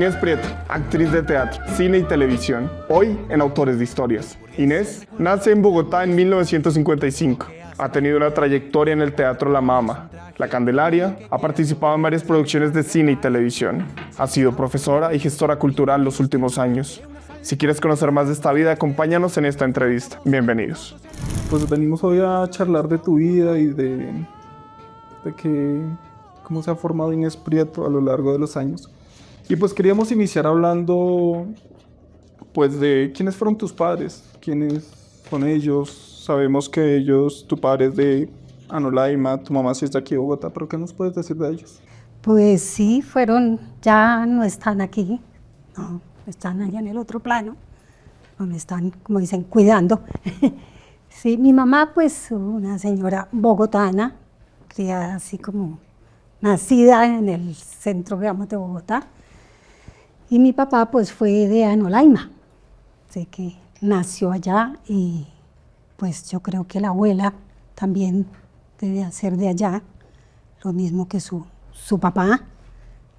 Inés Prieto, actriz de teatro, cine y televisión, hoy en Autores de Historias. Inés nace en Bogotá en 1955. Ha tenido una trayectoria en el teatro La Mama, La Candelaria, ha participado en varias producciones de cine y televisión. Ha sido profesora y gestora cultural los últimos años. Si quieres conocer más de esta vida, acompáñanos en esta entrevista. Bienvenidos. Pues venimos hoy a charlar de tu vida y de cómo se ha formado Inés Prieto a lo largo de los años. Y pues queríamos iniciar hablando pues de quiénes fueron tus padres, quiénes son ellos. Sabemos que ellos, tu padre es de Anolaima, tu mamá sí es de aquí de Bogotá, pero ¿qué nos puedes decir de ellos? Pues sí, ya no están aquí, no, están allá en el otro plano, donde están, como dicen, cuidando. Sí, mi mamá, pues, una señora bogotana, criada así como nacida en el centro, digamos, de Bogotá. Y mi papá, pues, fue de Anolaima, así que nació allá y, pues, yo creo que la abuela también debe ser de allá, lo mismo que su papá,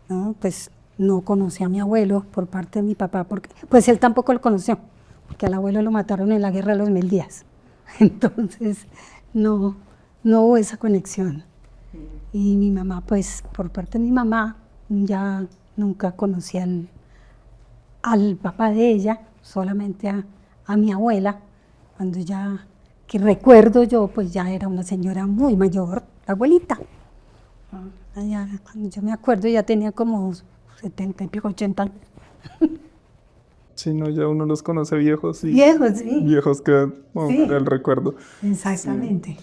¿no? Pues no conocí a mi abuelo por parte de mi papá, porque pues él tampoco lo conoció, porque al abuelo lo mataron en la guerra de los 1000 días. Entonces no hubo esa conexión. Y mi mamá, pues por parte de mi mamá, ya nunca conocí al papá de ella, solamente a mi abuela, cuando ya, que recuerdo yo, pues ya era una señora muy mayor, la abuelita. Ya, cuando yo me acuerdo ya tenía como 70 y pico, 80 años. Sí, no, ya uno los conoce viejos y Viejos, sí. viejos que Sí. el recuerdo. Exactamente. Sí.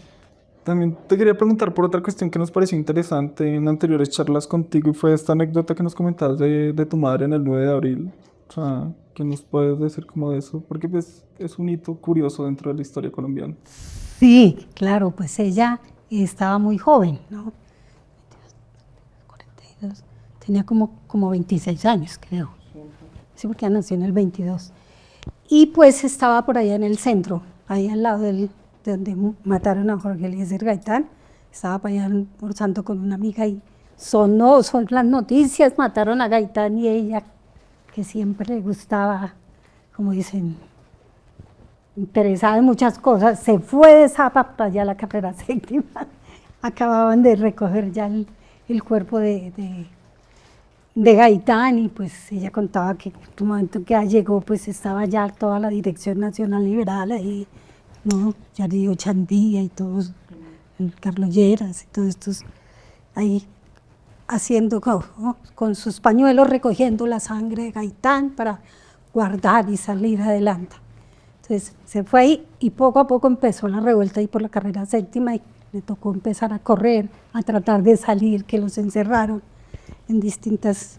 También te quería preguntar por otra cuestión que nos pareció interesante en anteriores charlas contigo y fue esta anécdota que nos comentabas de tu madre en el 9 de abril. O sea, ¿qué nos puedes decir como de eso? Porque pues, es un hito curioso dentro de la historia colombiana. Sí, claro, pues ella estaba muy joven, ¿no? 42, tenía como 26 años, creo. Sí, porque ella nació en el 22. Y pues estaba por allá en el centro, ahí al lado de donde mataron a Jorge Eliezer Gaitán. Estaba para allá almorzando con una amiga y son las noticias, mataron a Gaitán, y ella, que siempre le gustaba, como dicen, interesada en muchas cosas, se fue de zapa para allá a la carrera séptima. Acababan de recoger ya el cuerpo de Gaitán, y pues ella contaba que en el momento en que ella llegó, pues estaba ya toda la Dirección Nacional Liberal ahí, ¿no? Yarío Chandía y todos, el Carlos Lleras y todos estos ahí haciendo, ¿no? Con sus pañuelos recogiendo la sangre de Gaitán para guardar y salir adelante. Entonces se fue ahí y poco a poco empezó la revuelta ahí por la carrera séptima y le tocó empezar a correr, a tratar de salir, que los encerraron en distintas,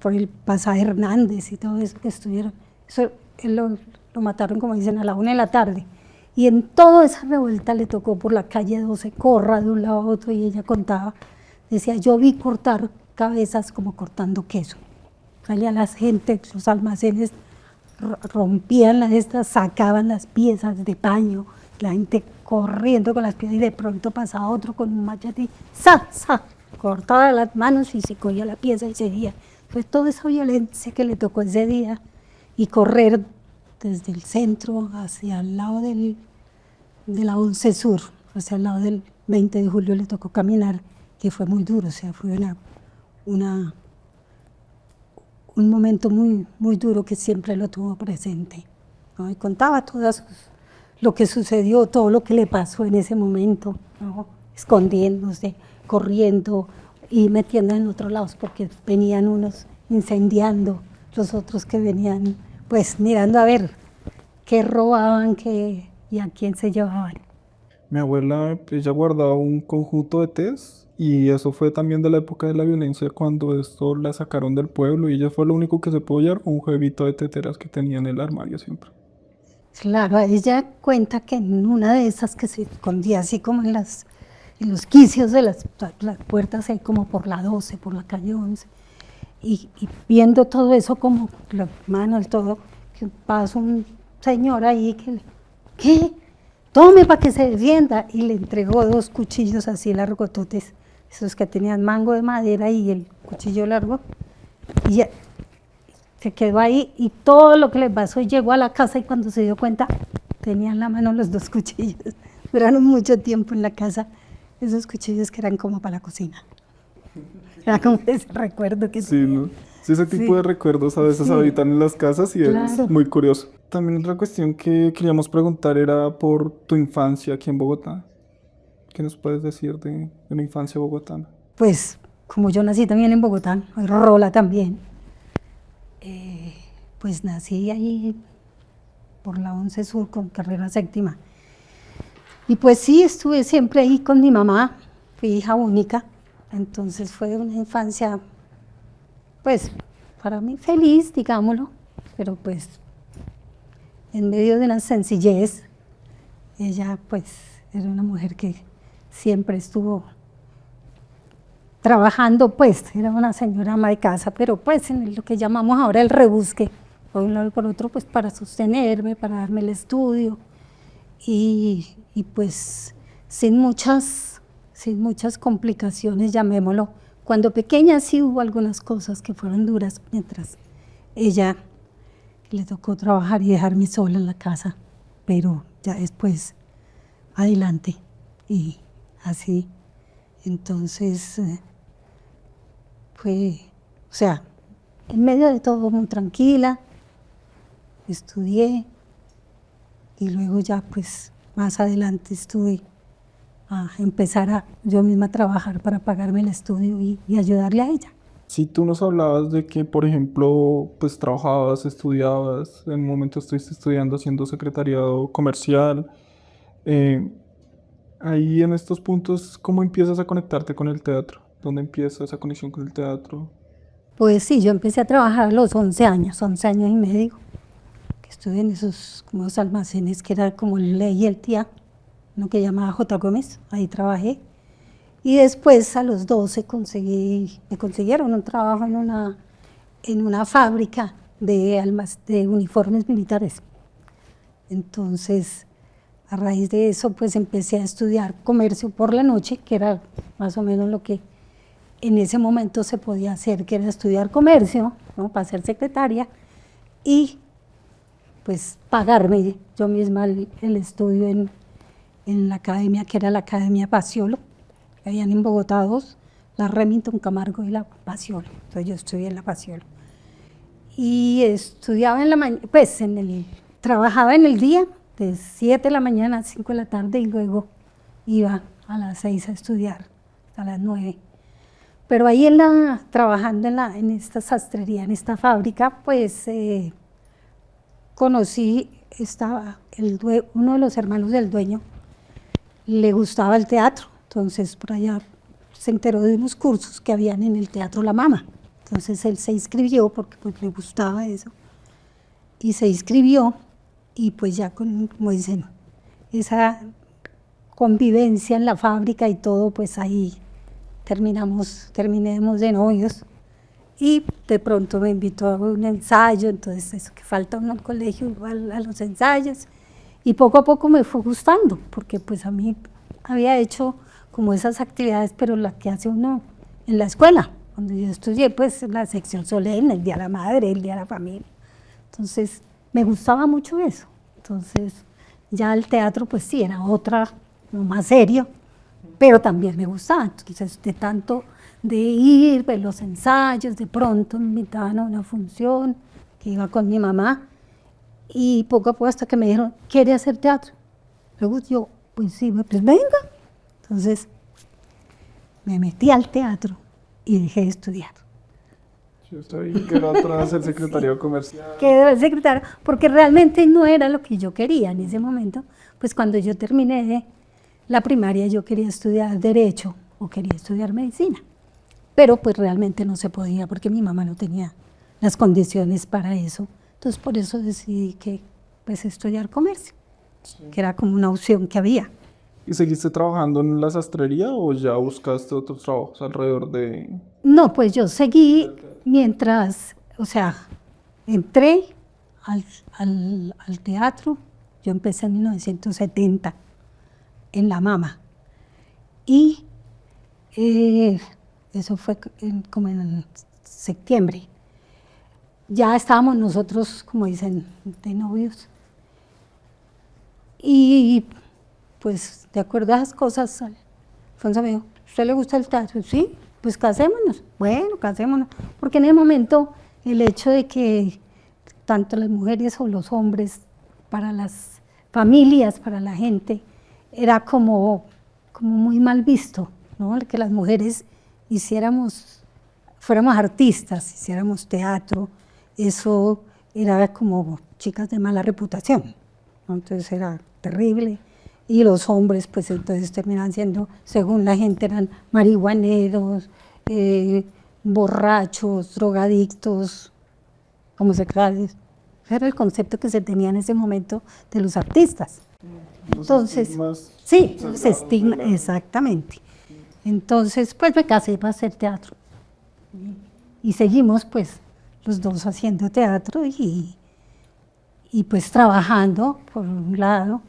por el pasaje Hernández y todo eso que estuvieron. Eso, él lo mataron, como dicen, a la 1 de la tarde. Y en toda esa revuelta le tocó por la calle 12, corra de un lado a otro, y ella contaba, decía, yo vi cortar cabezas como cortando queso. Salía la gente, los almacenes rompían las estas, sacaban las piezas de paño, la gente corriendo con las piezas y de pronto pasaba otro con un machete y ¡sa! Cortaba las manos y se cogía la pieza y seguía. Fue toda esa violencia que le tocó ese día y correr desde el centro hacia el lado de la 11 Sur, hacia el lado del 20 de julio le tocó caminar, que fue muy duro, o sea, fue un momento muy, muy duro que siempre lo tuvo presente, ¿no? Y contaba todo lo que sucedió, todo lo que le pasó en ese momento, ¿no? Escondiéndose, corriendo y metiendo en otros lados, porque venían unos incendiando, los otros que venían pues mirando a ver qué robaban y a quién se llevaban. Mi abuela, ella guardaba un conjunto de tés y eso fue también de la época de la violencia cuando esto la sacaron del pueblo y ella fue lo único que se pudo hallar, un jueguito de teteras que tenía en el armario siempre. Claro, ella cuenta que en una de esas que se escondía así como en los quicios de las puertas, ahí como por la 12, por la calle 11, y viendo todo eso como las manos, todo, que pasó un señor ahí que, ¿qué? Tome para que se defienda, y le entregó 2 cuchillos así largototes, esos que tenían mango de madera y el cuchillo largo, y Se quedó ahí y todo lo que le pasó llegó a la casa y cuando se dio cuenta tenía en la mano los 2 cuchillos. Duraron mucho tiempo en la casa esos cuchillos que eran como para la cocina. Era como ese recuerdo que Sí, ¿no? Sí, ese tipo Sí. de recuerdos a veces Sí. habitan en las casas y es Claro. muy curioso. También otra cuestión que queríamos preguntar era por tu infancia aquí en Bogotá. ¿Qué nos puedes decir de una infancia bogotana? Pues como yo nací también en Bogotá, soy rola también, pues nací ahí por la 11 Sur con carrera séptima. Y pues sí, estuve siempre ahí con mi mamá, fui hija única, entonces fue una infancia, pues para mí feliz, digámoslo, pero pues en medio de una sencillez. Ella pues era una mujer que siempre estuvo trabajando, pues era una señora ama de casa, pero pues en lo que llamamos ahora el rebusque, por un lado y por otro, pues para sostenerme, para darme el estudio y pues sin muchas complicaciones, llamémoslo. Cuando pequeña sí hubo algunas cosas que fueron duras, mientras ella le tocó trabajar y dejarme sola en la casa, pero ya después adelante y así. Entonces fue, o sea, en medio de todo muy tranquila, estudié y luego ya pues más adelante estuve a empezar a yo misma a trabajar para pagarme el estudio y ayudarle a ella. Si tú nos hablabas de que, por ejemplo, pues trabajabas, estudiabas, en un momento estuviste estudiando haciendo secretariado comercial, eh, ahí en estos puntos, ¿cómo empiezas a conectarte con el teatro? ¿Dónde empieza esa conexión con el teatro? Pues sí, yo empecé a trabajar a los 11 años, 11 años y medio, que estuve en esos como esos almacenes que era como el Ley y el Tía, uno que llamaba J. Gómez, ahí trabajé. Y después a los 12 me consiguieron un trabajo en una fábrica de uniformes militares. Entonces, a raíz de eso, pues empecé a estudiar comercio por la noche, que era más o menos lo que en ese momento se podía hacer, que era estudiar comercio, ¿no? Para ser secretaria, y pues pagarme yo misma el estudio en la academia, que era la Academia Paciolo, que habían en Bogotá dos, la Remington Camargo y la Paciolo. Entonces yo estudié en la Paciolo. Y estudiaba en la mañana, pues trabajaba en el día, de 7 de la mañana a 5 de la tarde, y luego iba a las 6 a estudiar, a las 9. Pero ahí trabajando en esta sastrería, en esta fábrica, pues conocí, uno de los hermanos del dueño, le gustaba el teatro, entonces por allá se enteró de unos cursos que habían en el Teatro La Mama. Entonces él se inscribió porque pues, le gustaba eso, y se inscribió, y pues ya como dicen, esa convivencia en la fábrica y todo, pues ahí terminemos de novios, y de pronto me invitó a un ensayo, entonces eso que falta uno al colegio, igual a los ensayos, y poco a poco me fue gustando, porque pues a mí había hecho como esas actividades, pero las que hace uno en la escuela, cuando yo estudié, pues la sección solemne, el Día de la Madre, el Día de la Familia, entonces me gustaba mucho eso. Entonces ya el teatro pues sí, era otra, no, más serio, pero también me gustaba. Entonces de tanto de ir, ver los ensayos, de pronto me invitaban a una función que iba con mi mamá, y poco a poco hasta que me dijeron, ¿quiere hacer teatro? Luego yo, pues sí, pues venga. Entonces me metí al teatro y dejé de estudiar. Yo sabía que era atrás el secretario comercial. Quedé de secretaria, porque realmente no era lo que yo quería en ese momento. Pues cuando yo terminé la primaria yo quería estudiar Derecho o quería estudiar Medicina, pero pues realmente no se podía porque mi mamá no tenía las condiciones para eso. Entonces por eso decidí que pues estudiar Comercio, sí, que era como una opción que había. ¿Y seguiste trabajando en la sastrería o ya buscaste otros trabajos alrededor de...? No, pues yo seguí mientras, o sea, entré al teatro, yo empecé en 1970 en La Mama, y eso fue como en septiembre. ya estábamos nosotros, como dicen, de novios. Y pues de acuerdo a esas cosas, Alfonso me dijo, ¿a usted le gusta el teatro? Sí, pues casémonos. Bueno, casémonos. Porque en el momento el hecho de que tanto las mujeres o los hombres, para las familias, para la gente, era como muy mal visto, ¿no? Que las mujeres fuéramos artistas, hiciéramos teatro, eso era como chicas de mala reputación, ¿no? Entonces era terrible. Y los hombres, pues entonces terminan siendo, según la gente, eran marihuaneros, borrachos, drogadictos, homosexuales. Ese era el concepto que se tenía en ese momento de los artistas. Entonces, sí, se estigma, exactamente. Entonces, pues me casé para hacer teatro. Y seguimos, pues, los dos haciendo teatro y pues trabajando, por un lado,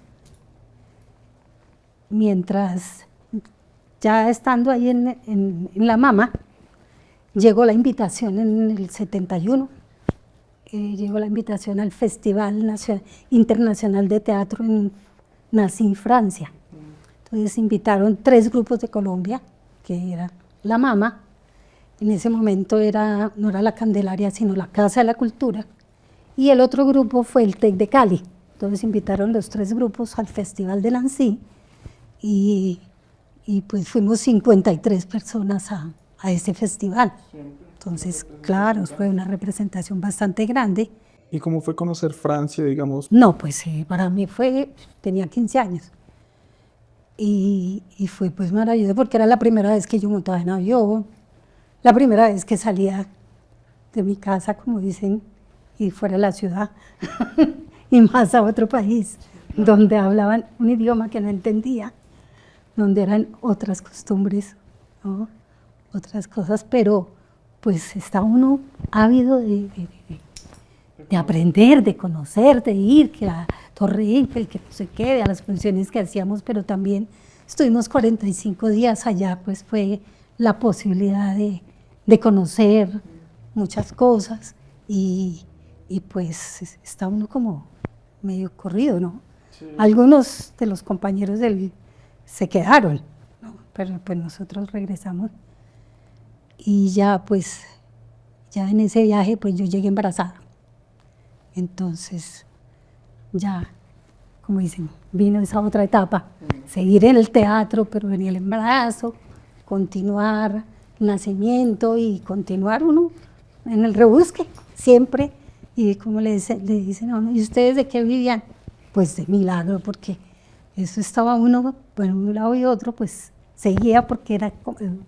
mientras ya estando ahí en La Mama, llegó la invitación en el 71, llegó la invitación al Festival Internacional de Teatro en Nancy, Francia. Entonces invitaron 3 grupos de Colombia, que era La Mama, en ese momento no era la Candelaria, sino la Casa de la Cultura, y el otro grupo fue el TEC de Cali. Entonces invitaron los 3 grupos al Festival de Nancy, y pues fuimos 53 personas a ese festival. Entonces, claro, fue una representación bastante grande. ¿Y cómo fue conocer Francia, digamos? No, pues para mí tenía 15 años. Y fue pues maravilloso porque era la primera vez que yo montaba en avión, la primera vez que salía de mi casa, como dicen, y fuera a la ciudad, y más a otro país, donde hablaban un idioma que no entendía, donde eran otras costumbres, ¿no? Otras cosas, pero pues está uno ávido de aprender, de conocer, de ir, que a Torre Eiffel, que no sé qué, a las funciones que hacíamos, pero también estuvimos 45 días allá, pues fue la posibilidad de conocer muchas cosas y pues está uno como medio corrido, ¿no? Sí. Algunos de los compañeros se quedaron, ¿no? Pero pues nosotros regresamos y ya pues, ya en ese viaje pues yo llegué embarazada. Entonces ya, como dicen, vino esa otra etapa, seguir en el teatro, pero venía el embarazo, continuar el nacimiento y continuar uno en el rebusque, siempre. Y como le dicen a uno, ¿y ustedes de qué vivían? Pues de milagro, porque eso estaba uno, por un lado y otro, pues seguía porque era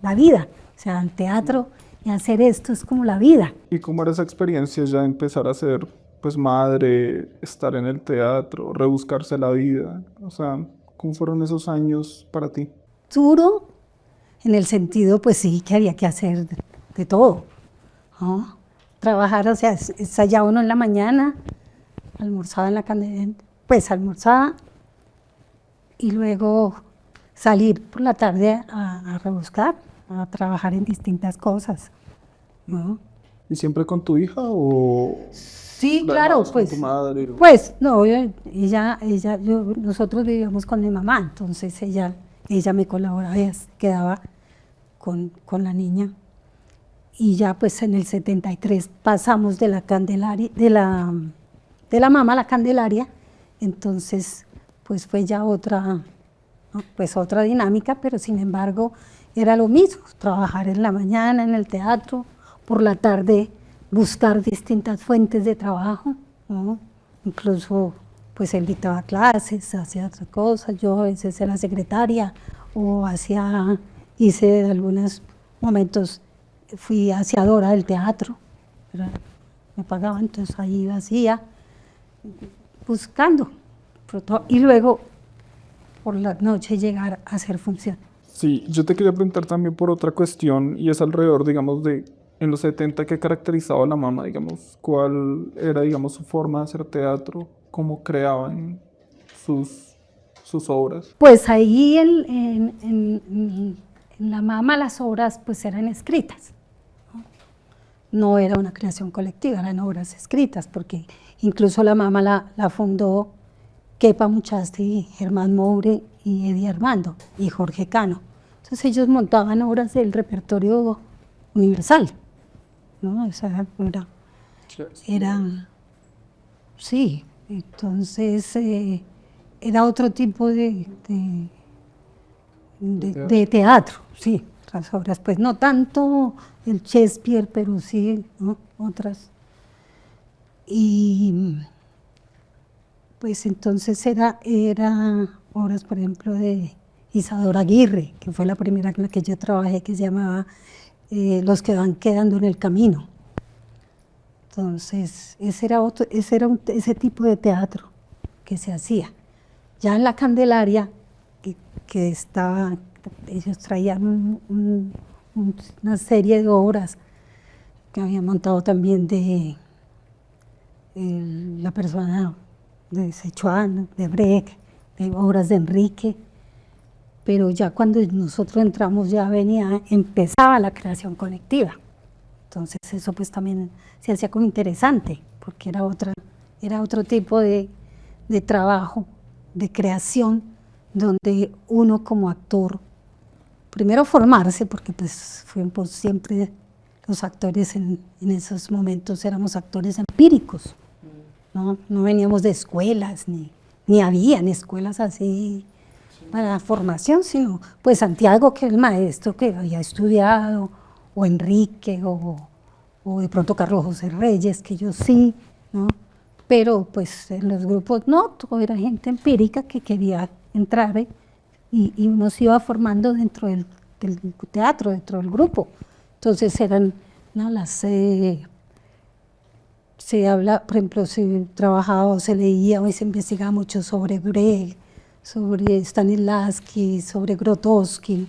la vida. O sea, el teatro y hacer esto es como la vida. ¿Y cómo era esa experiencia ya empezar a ser pues madre, estar en el teatro, rebuscarse la vida? O sea, ¿cómo fueron esos años para ti? Duro, en el sentido, pues sí, que había que hacer de todo, ¿no? Trabajar, o sea, ensayaba uno en la mañana, almorzaba en la Candelaria, pues almorzaba y luego salir por la tarde a rebuscar, a trabajar en distintas cosas, ¿no? ¿Y siempre con tu hija o...? Sí, claro, pues, con tu madre, o... pues no, nosotros vivíamos con mi mamá, entonces ella me colaboraba, ella quedaba con la niña. Y ya pues en el 73 pasamos de la Candelaria, de la Mama a la Candelaria, entonces pues fue ya otra, ¿no? Pues otra dinámica, pero sin embargo era lo mismo, trabajar en la mañana en el teatro, por la tarde buscar distintas fuentes de trabajo, ¿no? Incluso pues él dictaba clases, hacía otras cosas, yo a veces era secretaria o hice algunos momentos, fui aseadora del teatro, me pagaban, entonces ahí hacía, buscando, y luego por la noche llegar a hacer función. Sí, yo te quería preguntar también por otra cuestión, y es alrededor, digamos, de en los 70, ¿qué caracterizaba a La Mama? Digamos, ¿cuál era, digamos, su forma de hacer teatro? ¿Cómo creaban sus obras? Pues ahí en La Mama las obras pues eran escritas, ¿no? no era una creación colectiva, eran obras escritas, porque incluso la mamá la fundó Kepa Muchasti, Germán Moure y Eddie Armando y Jorge Cano. Entonces ellos montaban obras del repertorio universal, ¿no? Esa era sí, entonces era otro tipo de teatro, sí, otras obras, pues no tanto el Shakespeare, pero sí, ¿no? Otras. Y pues entonces era obras, por ejemplo, de Isadora Aguirre, que fue la primera con la que yo trabajé, que se llamaba Los que van quedando en el camino. Entonces, ese era ese tipo de teatro que se hacía. Ya en la Candelaria, que estaba, ellos traían una serie de obras que habían montado también de la persona de Sichuan, de Brecht, de obras de Enrique, pero ya cuando nosotros entramos ya empezaba la creación colectiva. Entonces eso pues también se hacía como interesante, porque era otro tipo de trabajo, de creación, donde uno como actor, primero formarse, porque pues fuimos siempre los actores en esos momentos éramos actores empíricos, ¿no? No veníamos de escuelas, ni habían escuelas así para formación, sino pues Santiago, que es el maestro que había estudiado, o Enrique, o de pronto Carlos José Reyes, que yo sí, ¿no? Pero pues en los grupos no, todo era gente empírica que quería entrar y uno se iba formando dentro del teatro, dentro del grupo. Entonces eran, ¿no? Se habla, por ejemplo, se trabajaba o se leía o se investigaba mucho sobre Brecht, sobre Stanislavski, sobre Grotowski,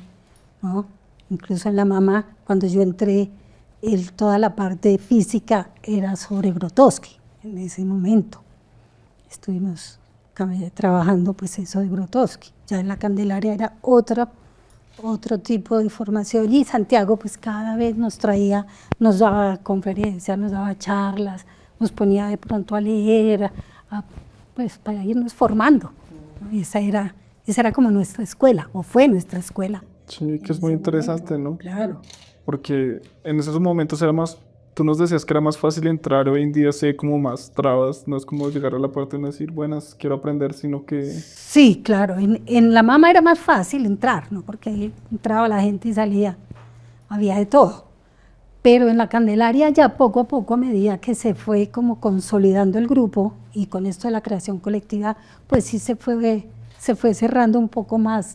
¿no? Incluso en la mamá, cuando yo entré, toda la parte física era sobre Grotowski en ese momento. Estuvimos trabajando pues eso de Grotowski. Ya en la Candelaria era otro tipo de formación y Santiago pues cada vez nos daba conferencias, nos daba charlas, nos ponía de pronto a leer, pues para irnos formando, ¿no? Y esa era como nuestra escuela, o fue nuestra escuela. Sí, que es muy interesante, ¿no? Claro. Porque en esos momentos era más, tú nos decías que era más fácil entrar, hoy en día sí hay como más trabas, no es como llegar a la puerta y no decir, buenas, quiero aprender, sino que... Sí, claro, en la mama era más fácil entrar, ¿no? Porque ahí entraba la gente y salía, había de todo. Pero en la Candelaria ya poco a poco, a medida que se fue como consolidando el grupo y con esto de la creación colectiva, pues sí se fue cerrando un poco más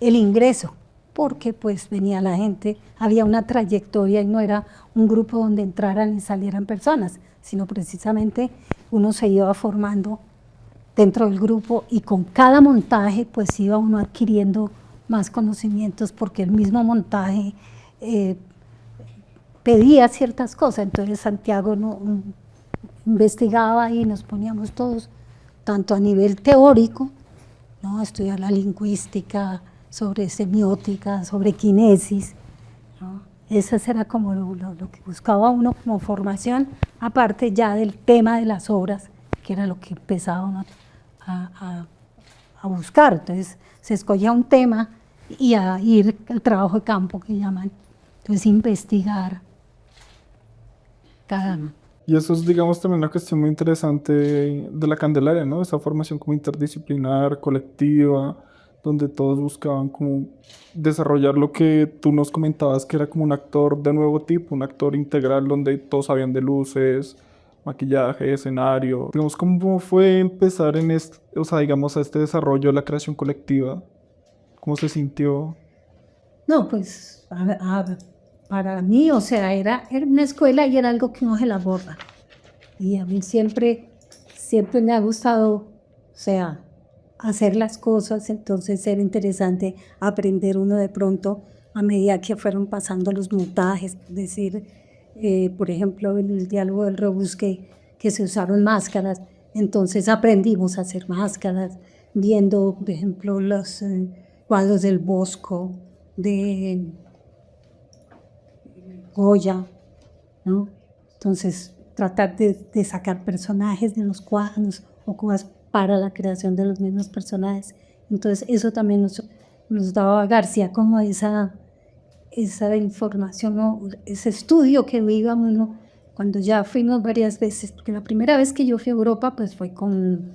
el ingreso, porque pues venía la gente, había una trayectoria y no era un grupo donde entraran y salieran personas, sino precisamente uno se iba formando dentro del grupo y con cada montaje pues iba uno adquiriendo más conocimientos porque el mismo montaje pedía ciertas cosas, entonces Santiago investigaba y nos poníamos todos, tanto a nivel teórico, ¿no? A estudiar la lingüística, sobre semiótica, sobre quinesis, ¿no? Eso era como lo que buscaba uno como formación, aparte ya del tema de las obras, que era lo que empezaba uno a buscar. Entonces se escogía un tema y a ir al trabajo de campo que llaman, entonces investigar cada... Y eso es, digamos, también una cuestión muy interesante de la Candelaria, ¿no? Esa formación como interdisciplinar, colectiva, donde todos buscaban como desarrollar lo que tú nos comentabas, que era como un actor de nuevo tipo, un actor integral donde todos sabían de luces, maquillaje, escenario. Digamos, ¿cómo fue empezar o sea, digamos, a este desarrollo de la creación colectiva? ¿Cómo se sintió? No, pues para mí, o sea, era una escuela y era algo que uno se la borda. Y a mí siempre me ha gustado, o sea, hacer las cosas, entonces era interesante aprender uno de pronto a medida que fueron pasando los montajes, es decir, por ejemplo, en el diálogo del rebusque que se usaron máscaras, entonces aprendimos a hacer máscaras, viendo, por ejemplo, los cuadros del Bosco, de Goya, ¿no? Entonces, tratar de sacar personajes de los cuadros o cosas para la creación de los mismos personajes. Entonces, eso también nos daba García como esa información, ¿no? Ese estudio que íbamos, ¿no? Cuando ya fuimos varias veces, porque la primera vez que yo fui a Europa, pues fue con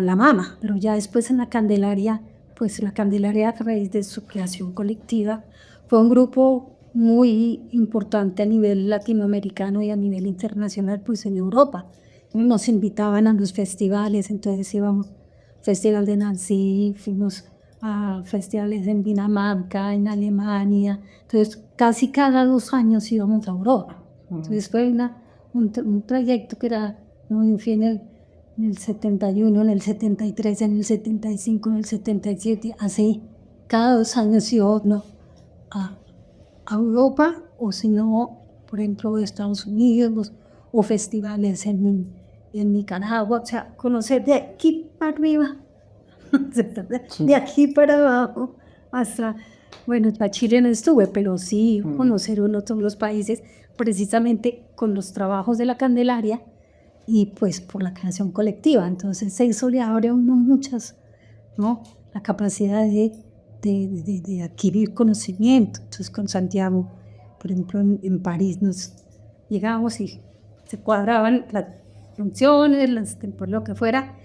la Mama, pero ya después en la Candelaria, pues la Candelaria a través de su creación colectiva, fue un grupo muy importante a nivel latinoamericano y a nivel internacional, pues en Europa. Nos invitaban a los festivales, entonces íbamos al Festival de Nancy, fuimos a festivales en Dinamarca, en Alemania, entonces casi cada 2 años íbamos a Europa. Entonces fue un trayecto que era, ¿no? Yo fui en el 71, en el 73, en el 75, en el 77, así, cada 2 años iba, ¿no? a Europa, o si no, por ejemplo, de Estados Unidos, o festivales en Nicaragua, o sea, conocer de aquí para arriba, de aquí para abajo, hasta, bueno, para Chile no estuve, pero sí conocer uno todos los países, precisamente con los trabajos de la Candelaria y pues por la creación colectiva. Entonces eso le abre a uno muchas, ¿no? La capacidad de adquirir conocimiento. Entonces con Santiago, por ejemplo, en París nos llegábamos y se cuadraban las funciones, por lo que fuera,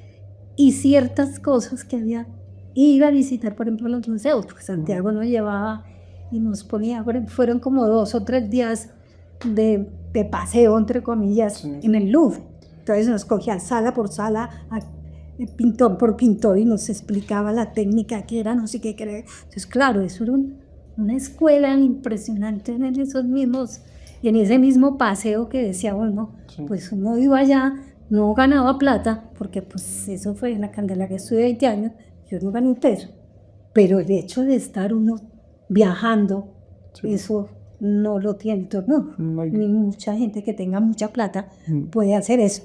y ciertas cosas que había. Iba a visitar, por ejemplo, los museos, porque Santiago nos llevaba y nos ponía, fueron como 2 o 3 días de paseo, entre comillas, en el Louvre. Entonces nos cogía sala por sala, pintor por pintor, y nos explicaba la técnica que era, no sé qué creer. Entonces, claro, eso era una escuela impresionante en esos mismos, y en ese mismo paseo que decía, bueno, pues uno iba allá, no ganaba plata, porque pues eso fue en la Candelaria, estuve 20 años, yo no gané un peso, pero el hecho de estar uno viajando, eso no lo tiene todo el mundo. Ni mucha gente que tenga mucha plata puede hacer eso.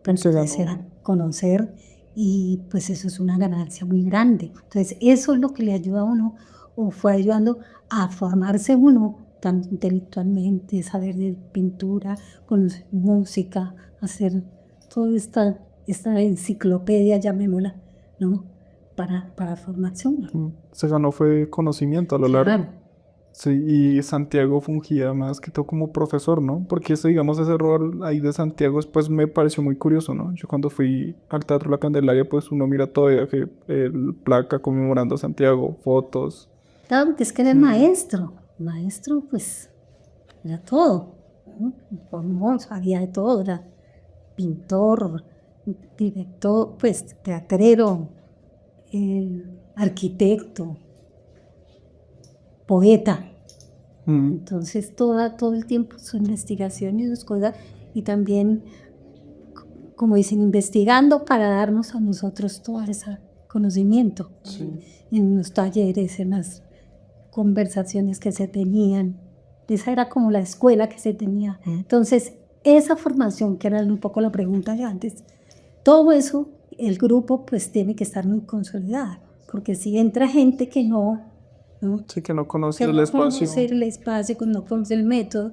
Entonces, conocer, y pues eso es una ganancia muy grande. Entonces, eso es lo que le ayuda a uno, o fue ayudando a formarse uno, tanto intelectualmente, saber de pintura, conocer música, hacer toda esta enciclopedia, llamémosla, ¿no? Para formarse uno. Se ganó fue conocimiento a lo largo. Claro. Sí, y Santiago fungía más que todo como profesor, ¿no? Porque ese, digamos, ese rol ahí de Santiago, pues me pareció muy curioso, ¿no? Yo cuando fui al Teatro La Candelaria, pues uno mira todavía que el placa conmemorando a Santiago, fotos. Claro, es que era el maestro, pues era todo, ¿no? Famoso, había de todo, era pintor, director, pues teatrero, arquitecto, poeta. Entonces todo el tiempo su investigación y sus cosas, y también, como dicen, investigando para darnos a nosotros todo ese conocimiento. En los talleres, en las conversaciones que se tenían. Esa era como la escuela que se tenía. Entonces, esa formación, que era un poco la pregunta de antes, todo eso, el grupo pues tiene que estar muy consolidado, porque si entra gente que no Sí, que no conoce que el no espacio. conoce el espacio, que no conoce el método.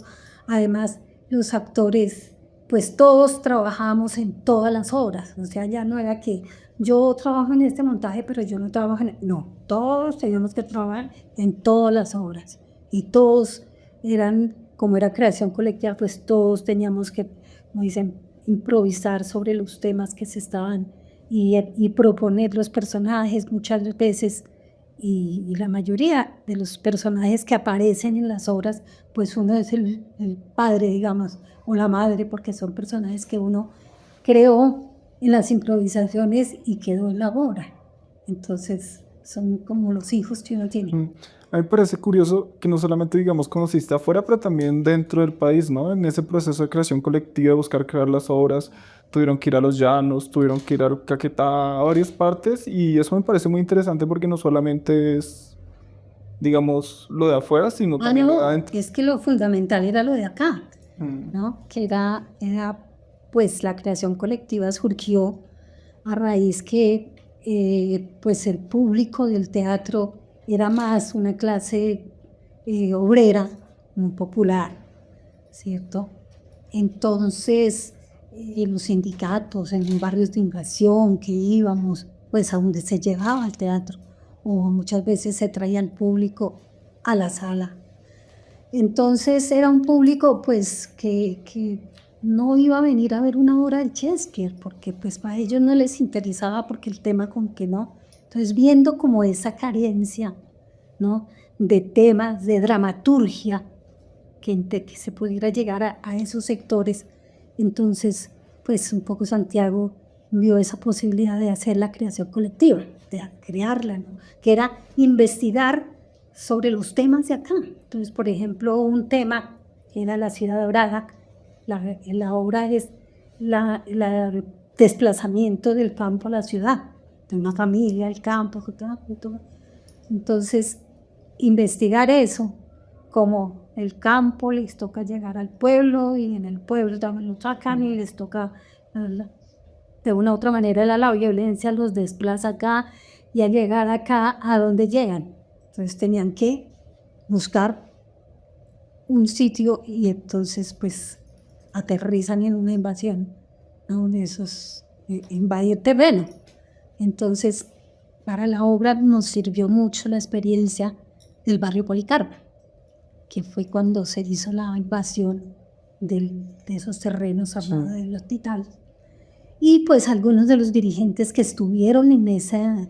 Además, los actores, pues todos trabajamos en todas las obras. O sea, ya no era que yo trabajo en este montaje, pero yo no trabajo en... No, todos teníamos que trabajar en todas las obras. Y todos eran, como era creación colectiva, pues todos teníamos que, como dicen, improvisar sobre los temas que se estaban y proponer los personajes muchas veces. Y la mayoría de los personajes que aparecen en las obras, pues uno es el padre, digamos, o la madre, porque son personajes que uno creó en las improvisaciones y quedó en la obra. Entonces, son como los hijos que uno tiene. A mí me parece curioso que no solamente, digamos, conociste afuera, pero también dentro del país, ¿no? En ese proceso de creación colectiva, de buscar crear las obras, tuvieron que ir a Los Llanos, tuvieron que ir a Caquetá, a varias partes, y eso me parece muy interesante porque no solamente es, digamos, lo de afuera, sino también lo de No, adentro. es que lo fundamental era lo de acá, ¿no? Que era pues la creación colectiva surgió a raíz que pues el público del teatro era más una clase obrera, muy popular, ¿cierto? Entonces, los sindicatos, en los barrios de invasión que íbamos, pues a donde se llevaba el teatro, o muchas veces se traía el público a la sala. Entonces era un público pues que no iba a venir a ver una obra de Shakespeare, porque pues para ellos no les interesaba, porque el tema con que no. Entonces viendo como esa carencia, ¿no?, de temas, de dramaturgia, que se pudiera llegar a esos sectores, entonces pues un poco Santiago vio esa posibilidad de hacer la creación colectiva, de crearla, ¿no?, que era investigar sobre los temas de acá. Entonces, por ejemplo, un tema era la ciudad dorada. La obra es el desplazamiento del campo a la ciudad, de una familia al campo. Entonces, investigar eso, como el campo les toca llegar al pueblo y en el pueblo también lo sacan y les toca, de una u otra manera, la violencia los desplaza acá, y al llegar acá, ¿a dónde llegan? Entonces tenían que buscar un sitio y entonces pues aterrizan en una invasión, ¿no?, de esos, invadir terreno. Entonces para la obra nos sirvió mucho la experiencia del barrio Policarpo, que fue cuando se hizo la invasión de esos terrenos al lado del hospital. Y pues algunos de los dirigentes que estuvieron en esa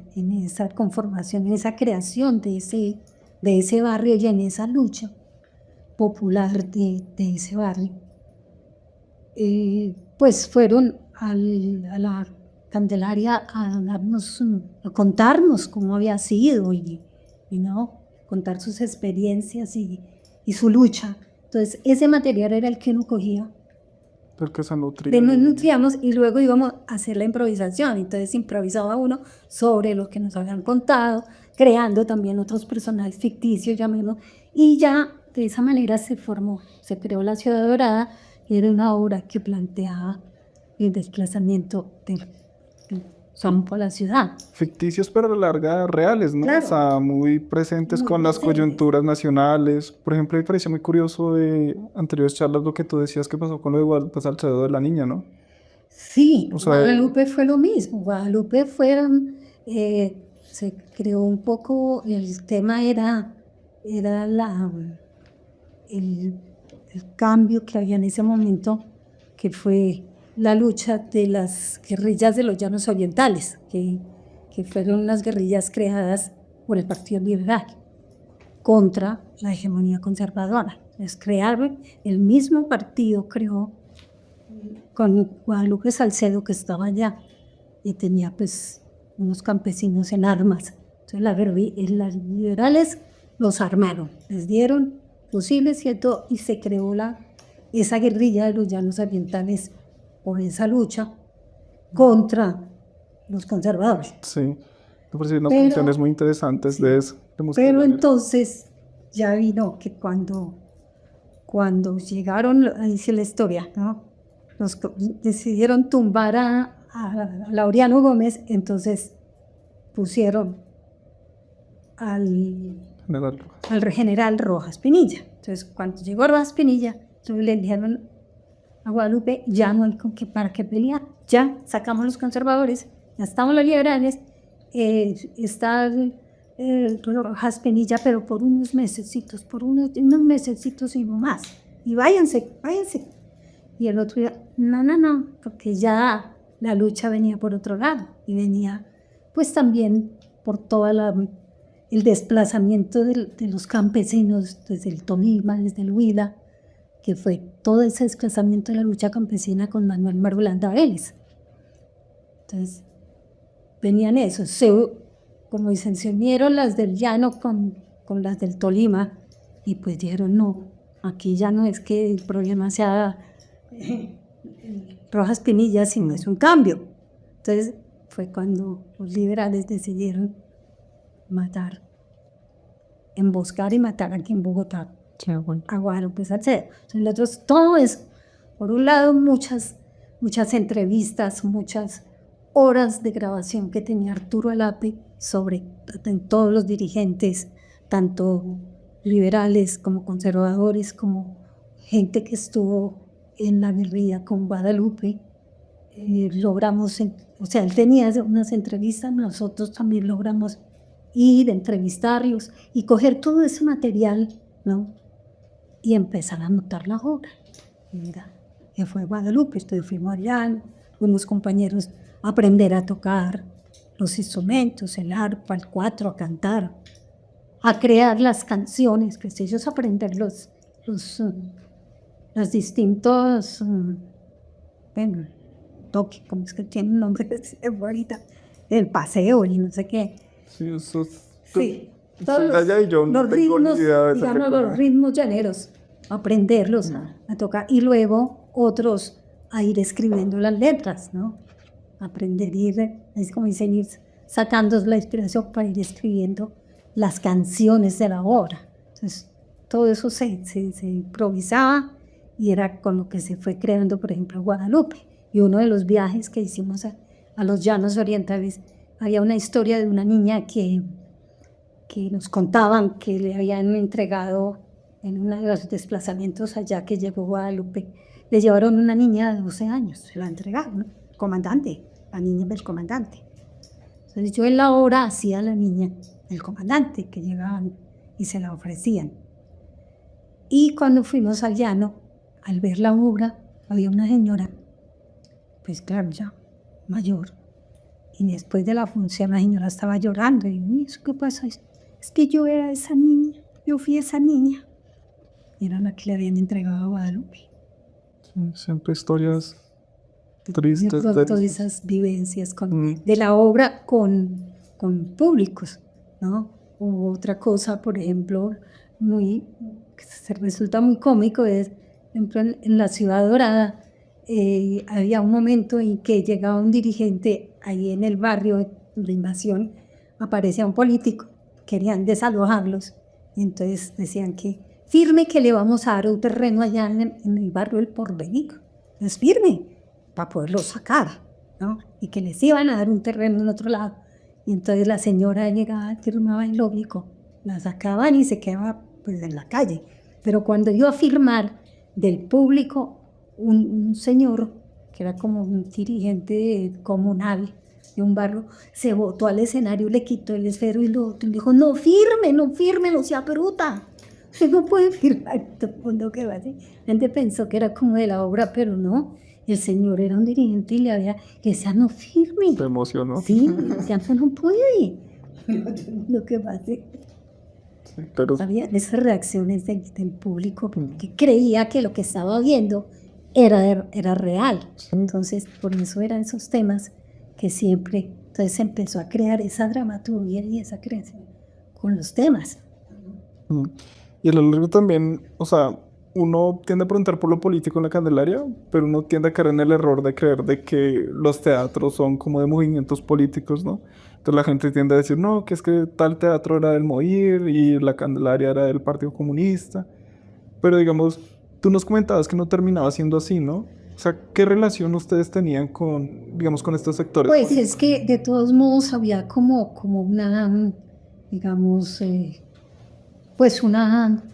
conformación, en esa creación de ese barrio y en esa lucha popular de ese barrio, pues fueron a la Candelaria a contarnos cómo había sido y no, contar sus experiencias y su lucha. Entonces ese material era el que uno cogía, El que se nutría. de nos nutríamos y luego íbamos a hacer la improvisación. Entonces improvisaba uno sobre lo que nos habían contado, creando también otros personajes ficticios, llamémoslo, y ya de esa manera se creó la Ciudad Dorada, y era una obra que planteaba el desplazamiento del campo a la ciudad. Ficticios, pero a la larga reales, ¿no? Claro. O sea, muy presentes Muy con las presentes. coyunturas nacionales. Por ejemplo, me pareció muy curioso de anteriores charlas lo que tú decías que pasó con lo de Guadalupe Salcedo de la niña, ¿no? Sí, O sea, Guadalupe fue lo mismo. Guadalupe se creó un poco, el tema era el cambio que había en ese momento, que fue la lucha de las guerrillas de los Llanos Orientales, que fueron unas guerrillas creadas por el Partido Liberal contra la hegemonía conservadora. Es crearon, el mismo partido creó con Guadalupe Salcedo, que estaba allá y tenía pues unos campesinos en armas. Entonces las liberales los armaron, les dieron fusiles y se creó esa guerrilla de los Llanos Orientales por esa lucha contra los conservadores. sí, me parecieron unas Pero- funciones muy interesantes sí. de eso. de mostrar Pero la- entonces ya vino que cuando llegaron, ahí dice la historia, ¿no?, decidieron tumbar a Laureano Gómez, entonces pusieron al general. general Rojas Pinilla. Entonces cuando llegó Rojas Pinilla, entonces le dijeron a Guadalupe, ya no hay para qué pelear, ya sacamos los conservadores, ya estamos los liberales, está Rojas Pinilla, pero por unos mesecitos y no más, y váyanse. Y el otro día, no, porque ya la lucha venía por otro lado, y venía pues también por todo el desplazamiento de los campesinos desde el Tolima, desde el Huila, que fue todo ese desplazamiento de la lucha campesina con Manuel Marulanda Vélez. Entonces, venían esos, como dicen, se unieron las del llano con las del Tolima, y pues dijeron, no, aquí ya no es que el problema sea Rojas Pinilla, sino es un cambio. Entonces, fue cuando los liberales decidieron emboscar y matar aquí en Bogotá a Guadalupe Salcedo. Entonces, nosotros, todo eso, por un lado, muchas entrevistas, muchas horas de grabación que tenía Arturo Alape sobre todos los dirigentes, tanto liberales como conservadores, como gente que estuvo en la guerrilla con Guadalupe, logramos, o sea, él tenía unas entrevistas, nosotros también logramos ir, entrevistarlos y coger todo ese material, ¿no? Y empezar a montar la obra. Mira, que fue Guadalupe, fuimos allá, fuimos compañeros a aprender a tocar los instrumentos, el arpa, el cuatro, a cantar, a crear las canciones, pues ellos aprender los distintos, bueno, toque, como es que tiene un nombre ahorita, el paseo y no sé qué. Sí, eso es... Sí, todos allá y yo no los tengo ritmos, ni idea de esa digamos, cosa. los ritmos llaneros, aprenderlos a tocar y luego otros a ir escribiendo las letras, ¿no? Aprender ir, es como dicen, ir sacando la inspiración para ir escribiendo las canciones de la obra. Entonces, todo eso se improvisaba y era con lo que se fue creando, por ejemplo, Guadalupe. Y uno de los viajes que hicimos a los llanos orientales, había una historia de una niña que nos contaban que le habían entregado en uno de los desplazamientos allá que llegó Guadalupe, le llevaron una niña de 12 años, se la entregaron, ¿no? El comandante, la niña del comandante. Entonces yo en la obra hacía a la niña del comandante, que llegaban y se la ofrecían. Y cuando fuimos al llano, al ver la obra, había una señora, pues claro, ya mayor, y después de la función la señora estaba llorando, y yo, ¿eso qué pasa? Es que yo era esa niña, yo fui esa niña. Y era la que le habían entregado a Guadalupe. Sí, siempre historias tristes. De pronto esas vivencias de la obra con públicos, ¿no? O otra cosa, por ejemplo, que se resulta muy cómico es, por ejemplo, en la Ciudad Dorada, había un momento en que llegaba un dirigente ahí en el barrio de Invasión, aparecía un político, querían desalojarlos, y entonces decían que firme que le vamos a dar un terreno allá en el barrio del Porvenir. Entonces firme, para poderlo sacar, ¿no? Y que les iban a dar un terreno en otro lado. Y entonces la señora llegaba, firmaba el lógico, la sacaban y se quedaba pues en la calle. Pero cuando iba a firmar del público, un señor, que era como un dirigente comunal de un barrio, se botó al escenario, le quitó el esfero y lo otro, y dijo, no firme, no sea bruta. Usted no puede firmar. Todo el mundo quedó así. La gente pensó que era como de la obra, pero no. El señor era un dirigente y le había que decía, no firme. Te emocionó. Sí, decía, no puede. Lo que pasa. Sí, pero Había esas reacciones del público que creía que lo que estaba viendo era real. Entonces, por eso eran esos temas que siempre, entonces se empezó a crear esa dramaturgia y esa creación con los temas. y a lo largo también, o sea, uno tiende a preguntar por lo político en la Candelaria, pero uno tiende a caer en el error de creer de que los teatros son como de movimientos políticos, ¿no? Entonces la gente tiende a decir, no, que es que tal teatro era del MOIR y la Candelaria era del Partido Comunista. Pero digamos, tú nos comentabas que no terminaba siendo así, ¿no? O sea, ¿qué relación ustedes tenían con, digamos, con estos sectores? Pues es que de todos modos había como una, digamos, pues una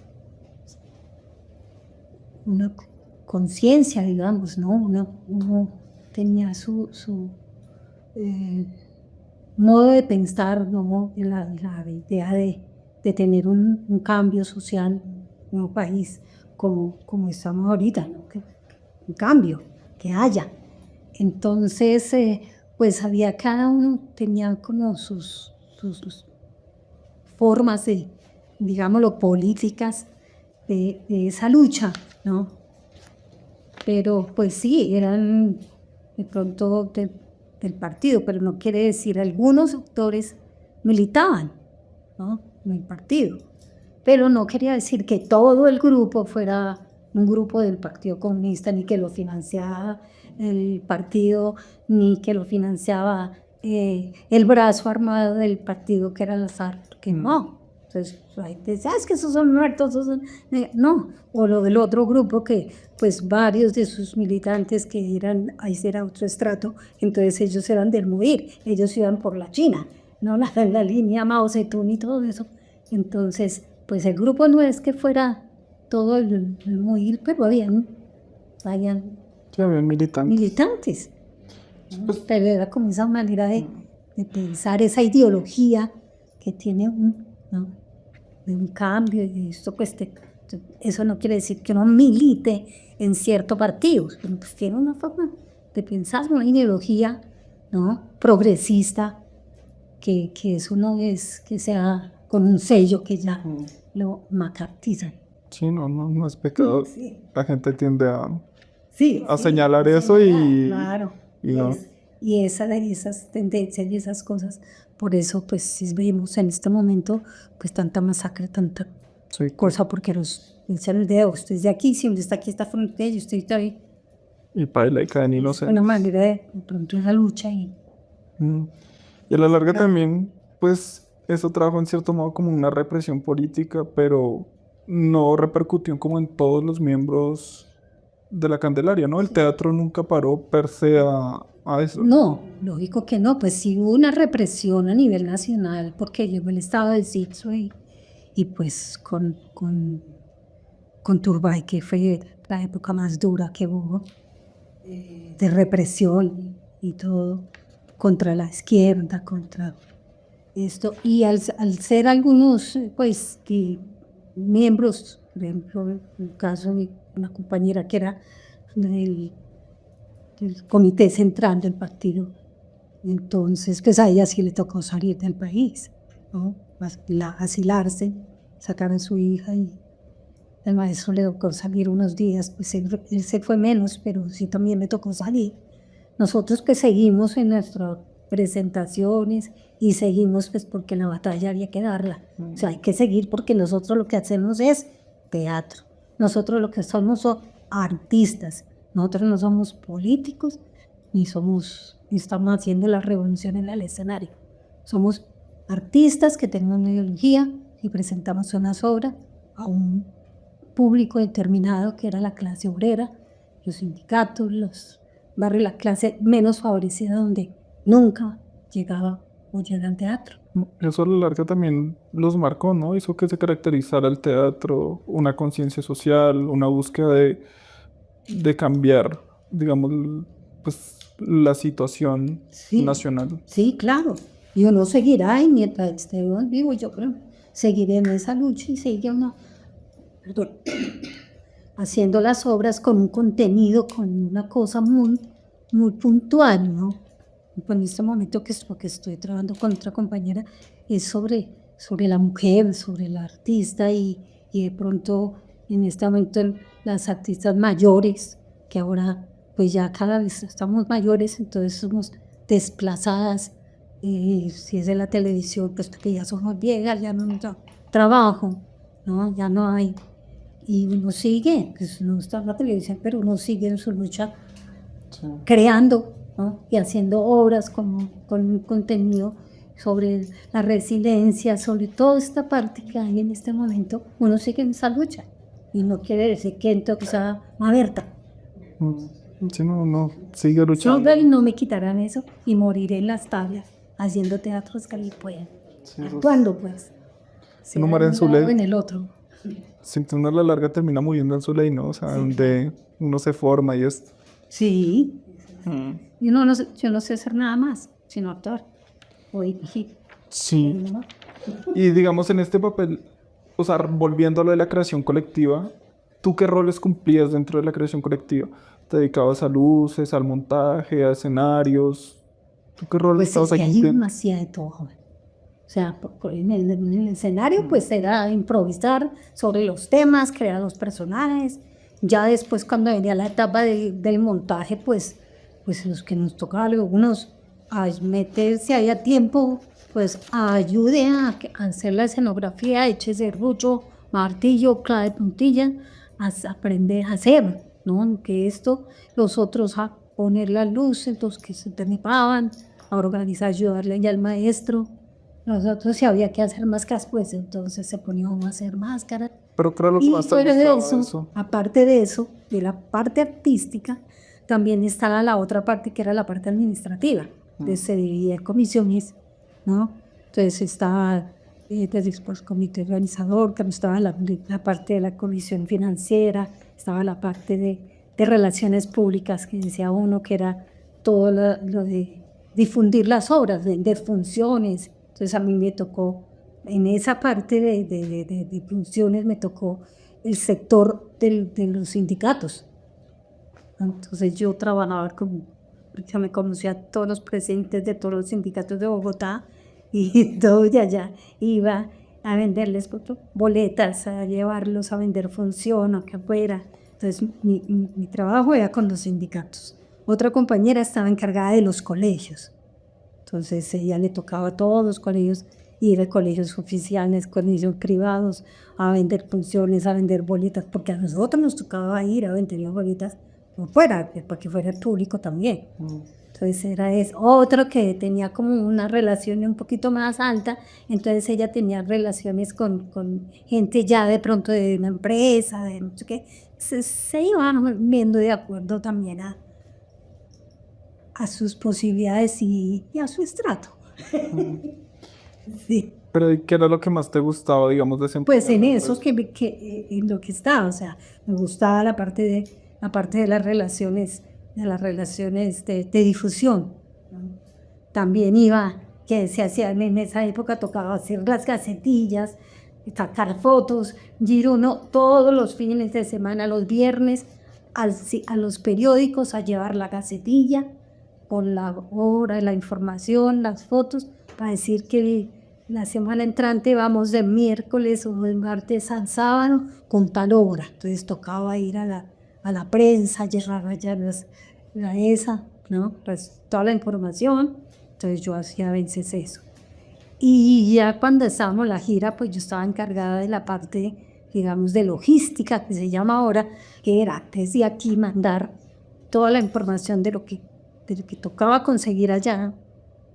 conciencia, digamos, ¿no? Uno tenía su modo de pensar, ¿no? La idea de tener un cambio social en un país como estamos ahorita, ¿no? Un cambio, que haya. Entonces, pues había, cada uno tenía como sus formas de, digámoslo, políticas de esa lucha, ¿no? Pero pues sí, eran de pronto del partido, pero no quiere decir, algunos autores militaban, ¿no? En el partido, pero no quería decir que todo el grupo fuera un grupo del Partido Comunista, ni que lo financiaba el partido, ni que lo financiaba el brazo armado del partido que era las FARC, que no. Entonces, ahí te dice, es que esos son muertos, esos son... No, o lo del otro grupo que, pues, varios de sus militantes que eran, ahí era otro estrato, entonces ellos eran del MUIR, ellos iban por la China, no la línea Mao Zedong y todo eso. Entonces, pues el grupo no es que fuera todo el movimiento, pero habían Sí, había militantes. militantes. ¿No? Pero era como esa manera de pensar, esa ideología que tiene ¿no? De un cambio y esto, pues eso no quiere decir que uno milite en cierto partido, pero pues tiene una forma de pensar, una ideología, ¿no? Progresista, que eso no es que sea con un sello que ya lo macartizan. Sí, no es pecado. Sí. La gente tiende Sí, a sí, señalar sí, eso y... claro. y no. Y esas tendencias y esas cosas, por eso pues si vemos en este momento pues tanta masacre, tanta Sí, cosa, porque los echan el dedo, usted es de aquí, si usted está aquí esta frontera, yo estoy ahí. y paila y caen Es inocentes. una manera de pronto esa lucha y Mm. Y a la larga también, pues, eso trajo en cierto modo como una represión política, pero no repercutió como en todos los miembros de la Candelaria, ¿no? El teatro nunca paró per se a eso. no, lógico que no, pues sí hubo una represión a nivel nacional porque llegó el estado de sitio y pues con Turbay, que fue la época más dura que hubo de represión y todo contra la izquierda, contra esto. Y al ser algunos, pues, miembros, por ejemplo, en el caso de una compañera que era del comité central del partido, entonces, pues a ella sí le tocó salir del país, ¿no? Asilarse, sacar a su hija y el maestro le tocó salir unos días, pues él se fue menos, pero sí también le tocó salir. Nosotros que seguimos en nuestras presentaciones y seguimos pues porque la batalla había que darla. O sea, hay que seguir porque nosotros lo que hacemos es teatro. Nosotros lo que somos son artistas. Nosotros no somos políticos ni estamos haciendo la revolución en el escenario. Somos artistas que tenemos una ideología y presentamos unas obras a un público determinado que era la clase obrera, los sindicatos, los barrios, la clase menos favorecida donde nunca llegaba o llega al teatro. Eso a la larga también los marcó, ¿no? Hizo que se caracterizara el teatro, una conciencia social, una búsqueda de cambiar, digamos, pues la situación nacional. Sí, claro. Y uno seguirá y mientras estemos vivos, yo creo, seguiré en esa lucha y seguiré haciendo las obras con un contenido, con una cosa muy, muy puntual, ¿no? En este momento porque estoy trabajando con otra compañera es sobre la mujer, sobre la artista y de pronto en este momento las artistas mayores, que ahora pues ya cada vez estamos mayores, entonces somos desplazadas, si es de la televisión, pues que ya somos viejas, ya no trabajo, ¿no? Ya no hay. Y uno sigue, pues no está en la televisión, pero uno sigue en su lucha creando, ¿no? Y haciendo obras con un contenido sobre la resiliencia, sobre toda esta parte que hay en este momento. Uno sigue en esa lucha y no quiere decir que entonces sea abierta. Si no, sigue luchando. Yo no me quitarán eso y moriré en las tablas haciendo teatros que puedan, actuando pues. Uno muere en su ley. En el otro. Siempre uno a la larga termina muriendo en su ley, ¿no? O sea, donde uno se forma y es... Sí. Yo no sé hacer nada más, sino actuar o dirigir. Sí. Y digamos en este papel, o sea, volviendo a lo de la creación colectiva, ¿tú qué roles cumplías dentro de la creación colectiva? ¿Te dedicabas a luces, al montaje, a escenarios? ¿Tú qué roles Pues estabas es que ahí? hay demasiado de todo. O sea, en el escenario pues era improvisar sobre los temas, crear los personajes. Ya después cuando venía la etapa del montaje, pues los que nos tocaba algunos a meterse ahí a tiempo, pues ayude a hacer la escenografía, eche serrucho, martillo, clave, puntilla, a aprender a hacer, ¿no? Que esto, los otros a poner las luces, los que se derribaban, a organizar, ayudarle ya al maestro. Nosotros si había que hacer máscaras, pues entonces se ponía uno a hacer máscaras. Pero claro, Y más fuera de gustaba eso, aparte de eso, de la parte artística, también estaba la otra parte que era la parte administrativa. Entonces se dividía en comisiones, ¿no? Entonces estaba después comité organizador, que estaba la parte de la comisión financiera, estaba la parte de relaciones públicas, que decía uno que era todo lo de difundir las obras, vender funciones. Entonces a mí me tocó, en esa parte de funciones me tocó el sector de los sindicatos. Entonces yo trabajaba ya me conocía a todos los presidentes de todos los sindicatos de Bogotá y todo de allá iba a venderles boletas, a llevarlos a vender función acá afuera. Entonces mi trabajo era con los sindicatos. Otra compañera estaba encargada de los colegios. Entonces ella le tocaba a todos los colegios ir a colegios oficiales, colegios privados, a vender funciones, a vender boletas, porque a nosotros nos tocaba ir a vender boletas por fuera, para que fuera el público también. Entonces otro que tenía como una relación un poquito más alta, entonces ella tenía relaciones con gente ya de pronto de una empresa, de no sé qué, se iban viendo de acuerdo también a sus posibilidades y a su estrato. Sí. Pero ¿y qué era lo que más te gustaba, digamos, de ese Pues en eso en lo que estaba, o sea, me gustaba la parte de las relaciones, de difusión. También iba, que se hacían en esa época, tocaba hacer las gacetillas, sacar fotos, ir uno todos los fines de semana, los viernes, a los periódicos a llevar la gacetilla con la hora, la información, las fotos, para decir que la semana entrante vamos de miércoles o de martes al sábado con tal obra. Entonces tocaba ir a la prensa, llevar allá ¿no? Pues toda la información. Entonces yo hacía a veces eso. Y ya cuando estábamos en la gira, pues yo estaba encargada de la parte, digamos, de logística, que se llama ahora, que era desde aquí mandar toda la información de lo que tocaba conseguir allá,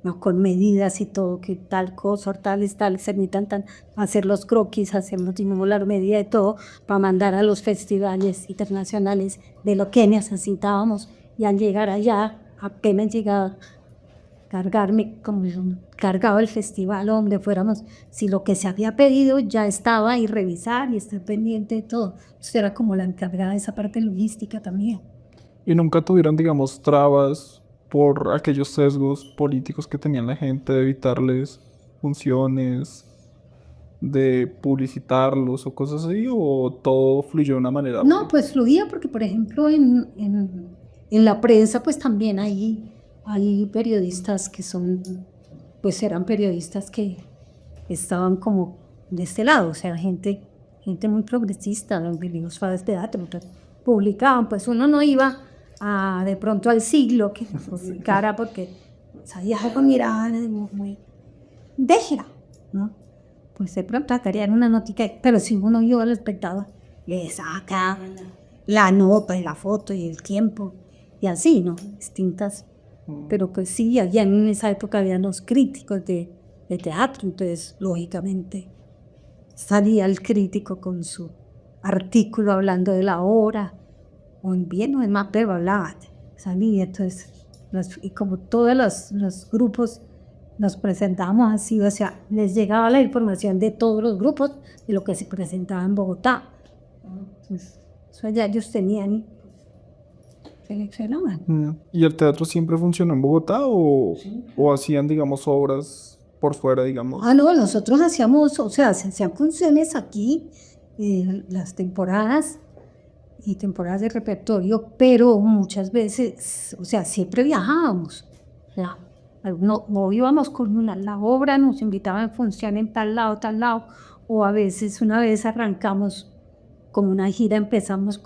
¿no? Con medidas y todo, que tal cosa, tales, se necesitan hacer los croquis, hacemos la medida de todo, para mandar a los festivales internacionales de lo que necesitábamos. Y al llegar allá, apenas llegaba cargarme, como cargaba el festival o donde fuéramos, si lo que se había pedido ya estaba, y revisar y estar pendiente de todo. Entonces era como la encargada de esa parte logística también. ¿Y nunca tuvieron, digamos, trabas por aquellos sesgos políticos que tenían la gente de evitarles funciones, de publicitarlos o cosas así? ¿O todo fluyó de una manera? No, pues fluía porque, por ejemplo, en la prensa, pues también hay periodistas que pues eran periodistas que estaban como de este lado, o sea, gente muy progresista, los faves de teatro, publicaban, pues uno no iba de pronto al Siglo que publicara porque sabía algo, miraba muy déjela, ¿no? Pues de pronto sacarían una notica, pero si uno iba al espectador, le sacaban la nota y la foto y el tiempo, y así, ¿no? Distintas. Pero pues sí, allá en esa época habían los críticos de teatro, entonces lógicamente salía el crítico con su artículo hablando de la obra, o en bien o en mal, pero hablaba, salía. Entonces, y como todos los grupos nos presentábamos así, o sea, les llegaba la información de todos los grupos de lo que se presentaba en Bogotá. Entonces, eso ya ellos tenían y seleccionaban. ¿Y el teatro siempre funcionó en Bogotá o hacían, digamos, obras por fuera, digamos? No, nosotros hacíamos, o sea, se hacían funciones aquí, las temporadas y temporadas de repertorio, pero muchas veces, o sea, siempre viajábamos. O sea, no íbamos con la obra, nos invitaban a función en tal lado, o a veces una vez arrancamos con una gira, empezamos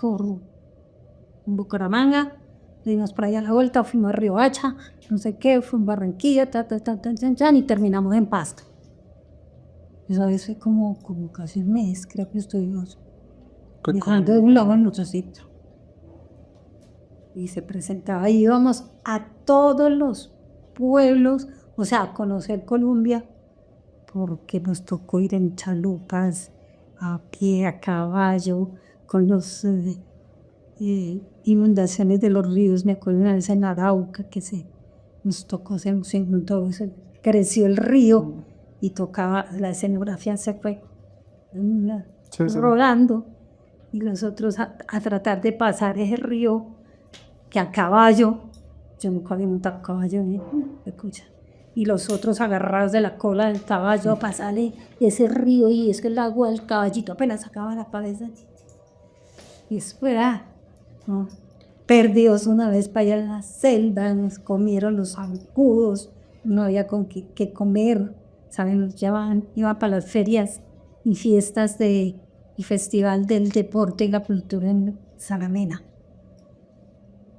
en Bucaramanga, dimos por allá a la vuelta, fuimos a Riohacha, no sé qué, fuimos a Barranquilla, y terminamos en Pasto. Esa vez fue como casi un mes, creo que estuvimos viajando de un lado a otro sitio. Y se presentaba, íbamos a todos los pueblos, o sea, a conocer Colombia, porque nos tocó ir en chalupas, a pie, a caballo, con los inundaciones de los ríos. Me acuerdo una vez en Arauca que nos tocó, se inundó, creció el río y tocaba, la escenografía se fue Sí, sí. rodando y nosotros a tratar de pasar ese río que a caballo, yo nunca había montado a caballo, escucha, y los otros agarrados de la cola del caballo a pasarle ese río y es que el agua del caballito apenas sacaba la cabeza y después, ¿no? Perdidos una vez para allá en la selva, nos comieron los zancudos, no había con qué comer, ¿saben? Nos llevaban, iban para las ferias y fiestas y festival del deporte y la cultura en Salamena.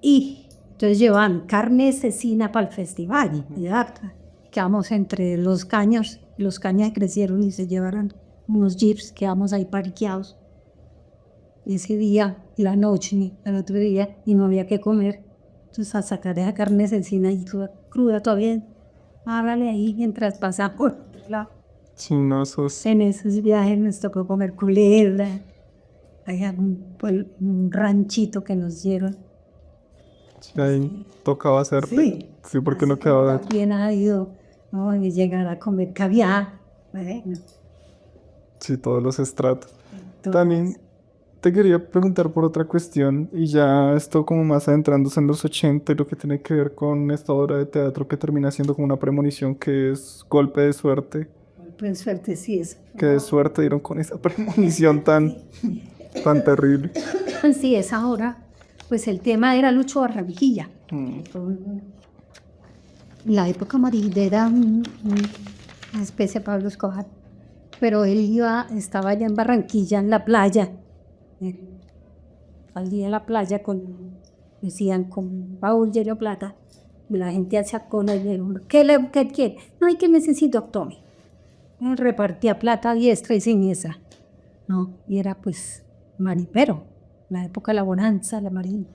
Y entonces llevaban carne cecina para el festival, quedamos entre los caños crecieron y se llevaron unos jeeps, quedamos ahí parqueados. Ese día, la noche, el otro día, y no había que comer. Entonces a sacar esa carne cecina y cruda todavía, hágale ahí mientras pasamos. Sí, no, esos... En esos viajes nos tocó comer culebra, había un ranchito que nos dieron. Ahí tocaba hacer... Sí, porque no quedaba... También ha ido, ¿no? Y llegar a comer caviar. Bueno, Sí, todos los estratos. todo También te quería preguntar por otra cuestión, y ya esto como más adentrándose en los 80 y lo que tiene que ver con esta obra de teatro que termina siendo como una premonición, que es Golpe de Suerte. pues suerte sí es. Qué de suerte dieron con esa premonición tan terrible. Sí, es ahora. Pues el tema era Lucho Barranquilla. La época amarilla era una especie de Pablo Escobar, pero él estaba allá en Barranquilla, en la playa. Al día en la playa decían con baúl lleno de plata, y la gente hacía cola y le dijeron, ¿qué quiere? No, hay que necesito, tome. Él repartía plata a diestra y siniestra, ¿no? Y era pues maripero, la época de la bonanza, la marina.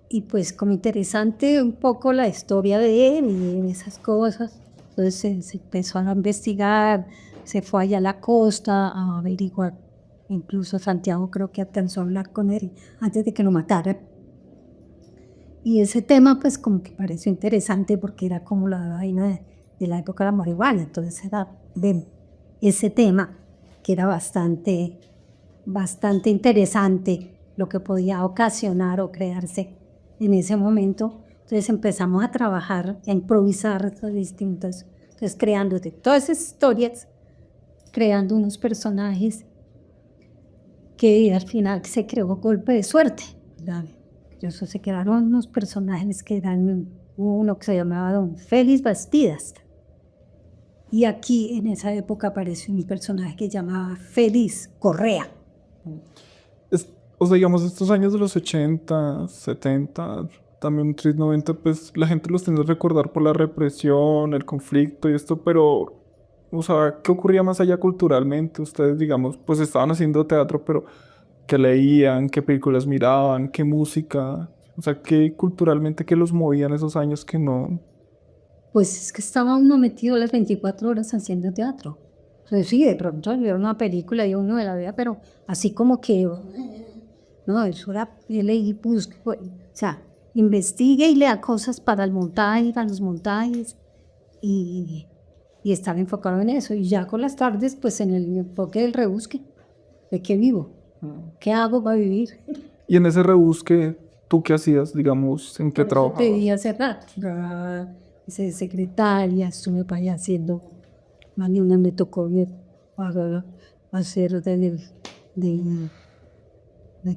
Y pues como interesante un poco la historia de él y esas cosas. Entonces se empezó a investigar, se fue allá a la costa a averiguar. Incluso Santiago creo que alcanzó a hablar con él antes de que lo mataran. Y ese tema pues como que pareció interesante porque era como la vaina de la época de la marihuana. Entonces era de ese tema que era bastante interesante lo que podía ocasionar o crearse en ese momento. Entonces empezamos a trabajar, a improvisar distintas, entonces creando de todas esas historias, creando unos personajes que al final se creó Golpe de Suerte. Entonces se crearon unos personajes que eran uno que se llamaba Don Félix Bastidas. Y aquí en esa época apareció un personaje que se llamaba Félix Correa. O sea, digamos, estos años de los 80, 70, también 90, pues la gente los tiende a recordar por la represión, el conflicto y esto, pero, o sea, ¿qué ocurría más allá culturalmente? Ustedes, digamos, pues estaban haciendo teatro, pero ¿qué leían? ¿Qué películas miraban? ¿Qué música? O sea, ¿qué culturalmente qué los movía en esos años que no? Pues es que estaba uno metido las 24 horas haciendo teatro. Entonces sí, de pronto ver una película y uno de la vida, pero así como que, no, eso era, yo leí, busque, o sea, investigue y lea cosas para el montaje, para los montajes, y estaba enfocado en eso. Y ya con las tardes, pues en el enfoque del rebusque, ¿de qué vivo? ¿Qué hago para vivir? Y en ese rebusque, ¿tú qué hacías, digamos, en qué Por eso trabajabas? te dije hace rato, hice de secretaria, estuve para allá haciendo, más de una me tocó hacer ¿de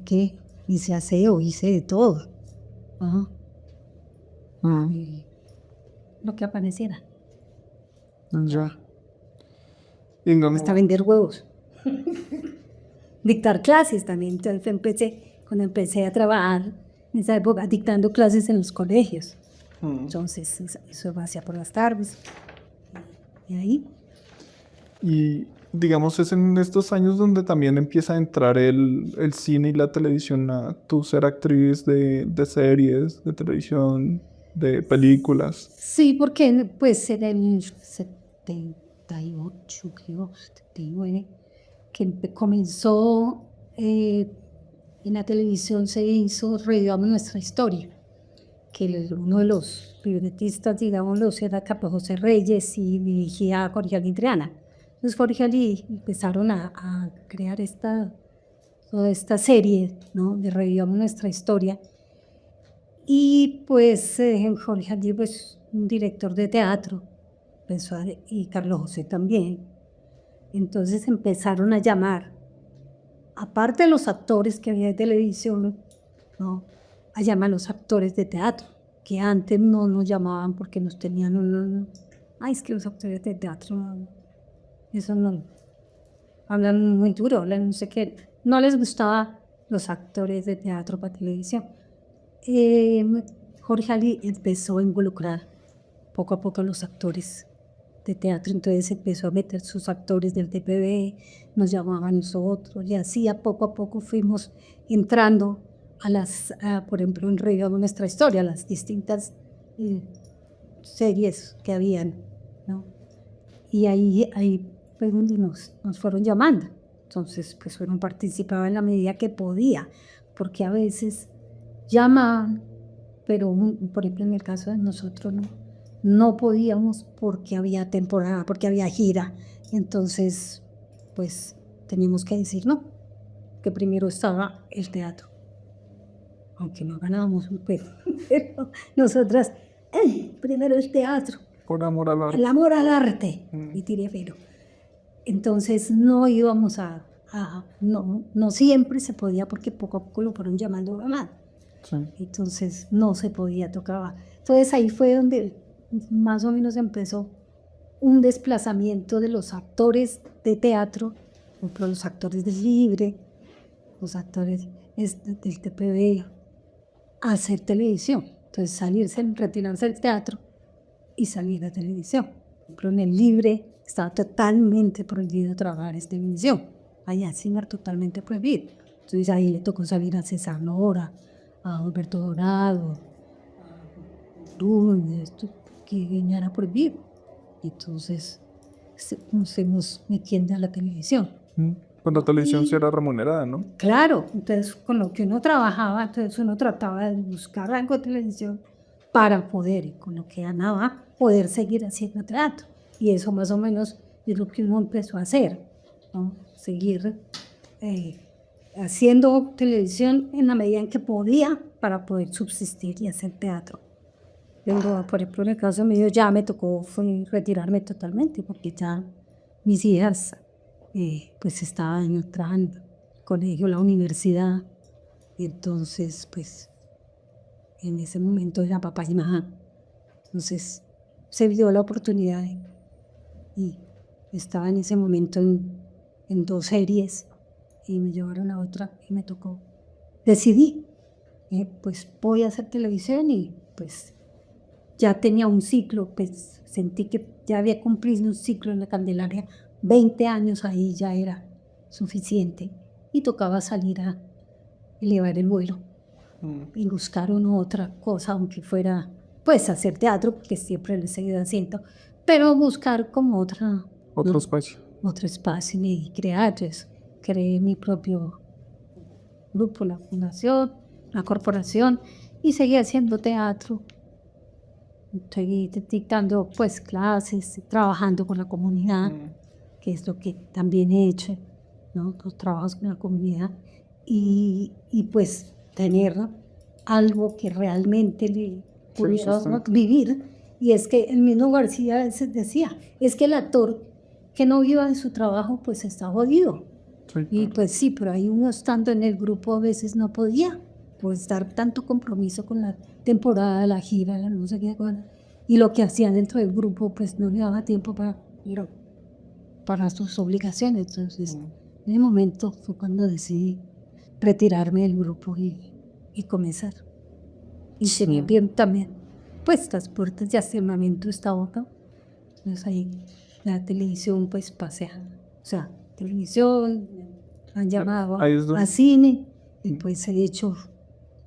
qué? Hice aseo, hice de todo. Ajá. Y lo que apareciera. Ya. Y digamos, Hasta vender huevos. Dictar clases también. Entonces cuando empecé a trabajar en esa época, dictando clases en los colegios. Entonces eso lo hacía por las tardes. Y ahí. y digamos, es en estos años donde también empieza a entrar el cine y la televisión a tú ser actriz de series, de televisión, de películas. Sí, porque pues en el 78, creo, 79, que comenzó en la televisión se hizo Revivamos Nuestra Historia, uno de los libretistas, digámoslo, era Carlos José Reyes y dirigía a Jorge Ali Triana. Entonces Jorge Ali empezaron a crear toda esta serie, ¿no? De Revivamos Nuestra Historia. Y pues Jorge Ali, pues un director de teatro, y Carlos José también. Entonces empezaron a llamar, aparte de los actores que había de televisión, ¿no? A llamar a los actores de teatro, que antes no nos llamaban porque nos tenían ay, es que los actores de teatro, eso no, hablan muy duro, hablan no sé qué, no les gustaba los actores de teatro para televisión. Jorge Ali empezó a involucrar poco a poco a los actores de teatro, entonces empezó a meter sus actores del TPB, nos llamaban a nosotros, y así a poco fuimos entrando por ejemplo, en Revivamos Nuestra Historia, las distintas series que habían, ¿no? Y ahí fue donde nos fueron llamando. Entonces, pues uno participaba en la medida que podía, porque a veces llamaban, pero por ejemplo en el caso de nosotros no podíamos porque había temporada, porque había gira. Entonces, pues teníamos que decir no, que primero estaba el teatro. Aunque no ganábamos un peso, pero nosotras, primero el teatro. Por amor al arte. El amor al arte, y tiré pero. Entonces no íbamos no siempre se podía porque poco a poco lo fueron llamando más. Sí. Entonces no se podía, tocaba. Entonces ahí fue donde más o menos empezó un desplazamiento de los actores de teatro, por ejemplo, los actores del Libre, los actores del TPB, a hacer televisión. Entonces retirarse del teatro y salir a televisión. Por ejemplo, en el Libre estaba totalmente prohibido trabajar en televisión. Allá sí era totalmente prohibido. Entonces ahí le tocó salir a César Nora, a Alberto Dorado, a Bruno, esto que ya era prohibido. Entonces nos hemos metiendo a la televisión. Pues la televisión sí era remunerada, ¿no? Claro, entonces con lo que uno trabajaba, entonces uno trataba de buscar algo de televisión para poder, con lo que ganaba, poder seguir haciendo teatro. Y eso más o menos es lo que uno empezó a hacer, ¿no? Seguir haciendo televisión en la medida en que podía para poder subsistir y hacer teatro. Pero, por ejemplo, en el caso mío ya me tocó retirarme totalmente porque ya mis hijas pues estaban entrando al colegio, la universidad. Y entonces, pues, en ese momento ya papá y mamá. Entonces, se dio la oportunidad y estaba en ese momento en 2 series y me llevaron a otra y me tocó. Decidí, pues voy a hacer televisión y pues ya tenía un ciclo, pues sentí que ya había cumplido un ciclo en la Candelaria, 20 años ahí ya era suficiente y tocaba salir a elevar el vuelo y buscar otra cosa, aunque fuera pues hacer teatro, porque siempre lo he seguido haciendo, pero buscar como Otro espacio. Otro espacio y crear, entonces creé mi propio grupo, la fundación, la corporación y seguí haciendo teatro. Estoy dictando pues clases, trabajando con la comunidad, que es lo que también he hecho, ¿no? Los trabajos con la comunidad y pues tener algo que realmente le pudiera vivir. Y es que el mismo García a veces decía, es que el actor que no viva de su trabajo pues está jodido. Sí. Y pues sí, pero ahí uno estando en el grupo a veces no podía pues dar tanto compromiso con la temporada, la gira, la no sé qué cosa. Y lo que hacían dentro del grupo pues no le daba tiempo para sus obligaciones. Entonces, en ese momento fue cuando decidí retirarme del grupo y comenzar. Y se me bien también, pues las puertas de acercamiento estaban acá. Entonces ahí la televisión pues pasea, o sea, televisión, han llamado a cine y pues he hecho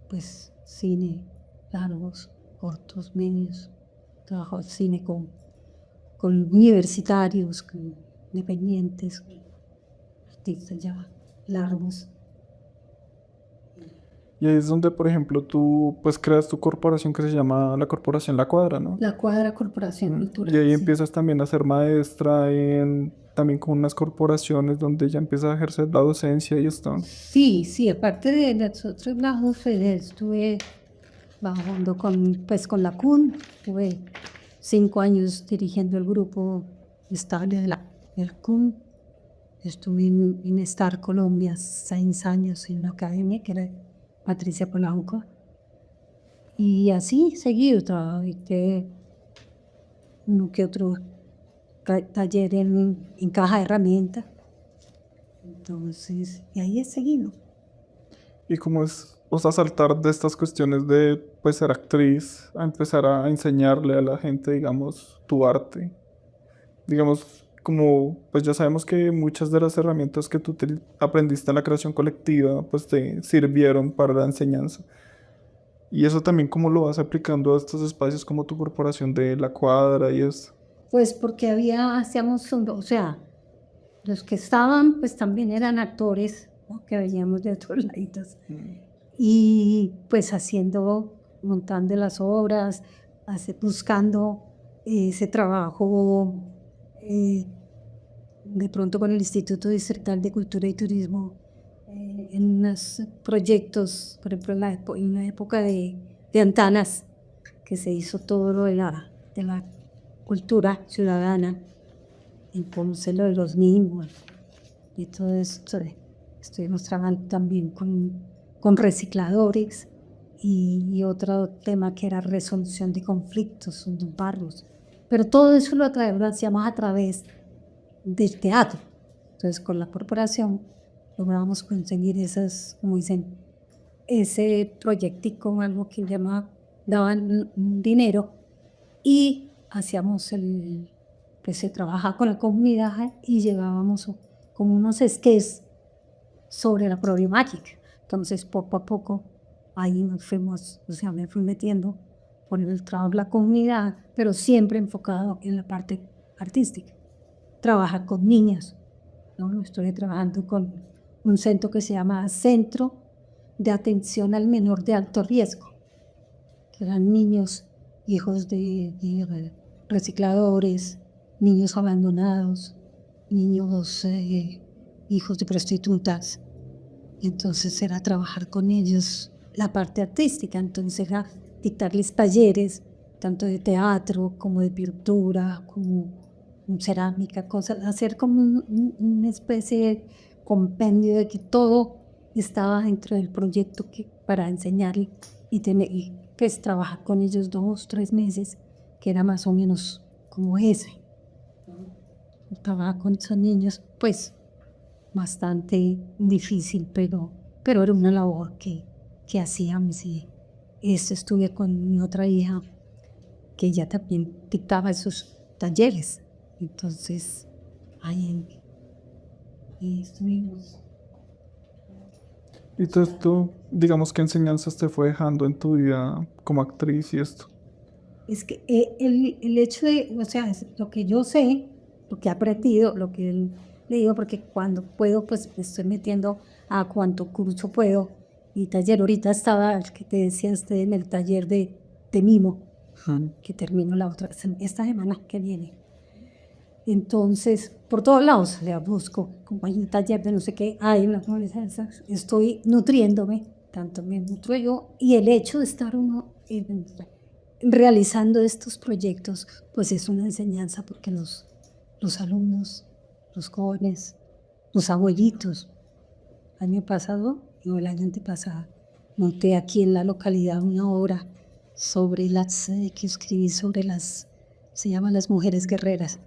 pues cine largos, cortos, medios, trabajo cine con universitarios, con independientes, artistas ya largos. Y ahí es donde, por ejemplo, tú pues creas tu corporación que se llama la Corporación La Cuadra, ¿no? La Cuadra Corporación Y ahí Cultural, sí. empiezas también a ser maestra también con unas corporaciones donde ya empiezas a ejercer la docencia y esto. Sí, sí, aparte de los otros lados, estuve trabajando con la CUN, estuve 5 años dirigiendo el grupo estable de la CUN, estuve en Star Colombia 6 años en una academia que era Patricia Polanco, y así seguido, trabajé uno que otro taller en caja de herramientas, entonces, y ahí he seguido. Y cómo es, o sea, saltar de estas cuestiones de pues ser actriz a empezar a enseñarle a la gente, digamos, tu arte. Digamos, como pues ya sabemos que muchas de las herramientas que tú aprendiste en la creación colectiva pues te sirvieron para la enseñanza. Y eso también cómo lo vas aplicando a estos espacios como tu corporación de La Cuadra y eso. Pues porque o sea, los que estaban pues también eran actores, ¿no? Que veníamos de otros lados. Y pues montando las obras, buscando ese trabajo de pronto con el Instituto Distrital de Cultura y Turismo en unos proyectos, por ejemplo en la época de Antanas, que se hizo todo lo de la cultura ciudadana, entonces lo de los niños y todo esto. Estuvimos trabajando también con recicladores y otro tema que era resolución de conflictos en los barrios. Pero todo eso lo hacíamos a través del teatro. Entonces con la corporación logramos conseguir como dicen, ese proyectico, algo que daban dinero y hacíamos pues se trabajaba con la comunidad y llegábamos como unos sketches sobre la problemática. Entonces, poco a poco, ahí me fui metiendo por el trabajo de la comunidad, pero siempre enfocado en la parte artística. Trabajar con niñas, ¿no? Estoy trabajando con un centro que se llama Centro de Atención al Menor de Alto Riesgo, que eran niños hijos de recicladores, niños abandonados, niños hijos de prostitutas. Entonces era trabajar con ellos la parte artística, entonces era dictarles talleres, tanto de teatro como de pintura, como cerámica, cosas, hacer como una especie de compendio de que todo estaba dentro del proyecto para enseñarle y pues trabajar con ellos 2, 3 meses, que era más o menos como ese. Trabajar con esos niños, pues bastante difícil, pero era una labor que hacíamos. Y estuve con mi otra hija, que ella también dictaba esos talleres. Entonces, ahí estuvimos. Y todo esto, digamos, ¿qué enseñanzas te fue dejando en tu vida como actriz y esto? Es que el hecho o sea, es lo que yo sé, lo que he aprendido, lo que le digo, porque cuando puedo, pues me estoy metiendo a cuanto curso puedo. Y taller, ahorita estaba, el que te decía en el taller de mimo, que termino esta semana que viene. Entonces, por todos lados, o sea, busco como hay un taller de no sé qué, hay una estoy nutriéndome, tanto me nutro yo, y el hecho de estar uno realizando estos proyectos, pues es una enseñanza, porque los alumnos, los jóvenes, los abuelitos, el año pasado, o el año antepasado, monté aquí en la localidad una obra sobre que escribí sobre se llama Las Mujeres Guerreras,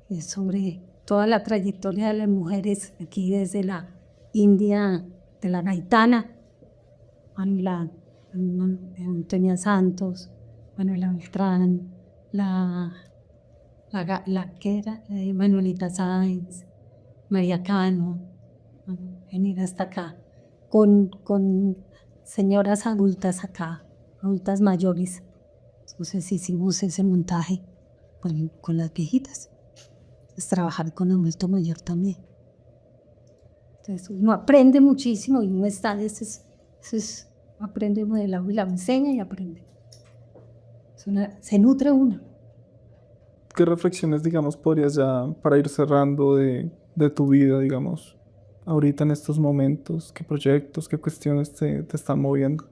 es sobre toda la trayectoria de las mujeres aquí desde la India, de la Gaitana, Antonia Santos, Manuela Beltrán, ¿qué era? Manuelita Sáenz, María Cano, venir hasta acá, con señoras adultas acá, adultas mayores. Entonces hicimos ese montaje con las viejitas. Es trabajar con adulto mayor también. Entonces uno aprende muchísimo y uno está, eso es aprende uno del aula, enseña y aprende. Se nutre uno. ¿Qué reflexiones, digamos, podrías ya para ir cerrando de tu vida, digamos, ahorita en estos momentos? ¿Qué proyectos, qué cuestiones te están moviendo?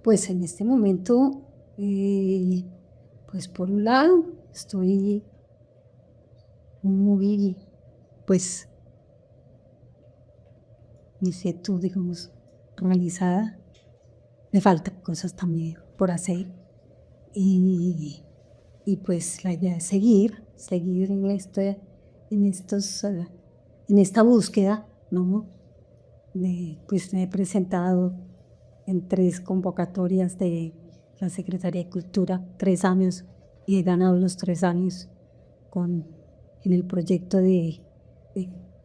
Pues en este momento, pues por un lado, estoy muy, pues, me siento, digamos, realizada. Me faltan cosas también por hacer. Y pues la idea es seguir en esta búsqueda, ¿no? Pues me he presentado en 3 convocatorias de la Secretaría de Cultura, 3 años, y he ganado los 3 años en el proyecto de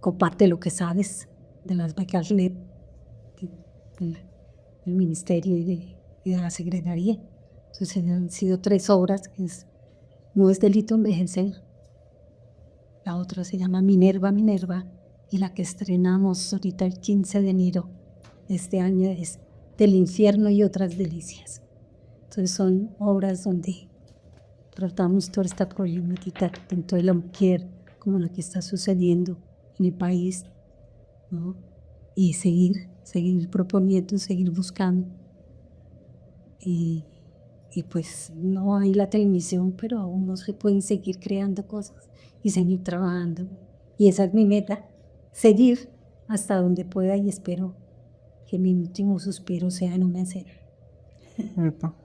Comparte lo que sabes, de las becas LED del Ministerio y de la Secretaría. Entonces han sido 3 obras, que No es delito envejecer. La otra se llama Minerva, y la que estrenamos ahorita el 15 de enero de este año es Del infierno y otras delicias. Entonces son obras donde tratamos toda esta problemática, tanto de la mujer como lo que está sucediendo en el país, ¿no? Y seguir proponiendo, seguir buscando. Y pues no hay la televisión, pero aún no se pueden seguir creando cosas y seguir trabajando. Y esa es mi meta, seguir hasta donde pueda, y espero que mi último suspiro sea en una escena. Epa,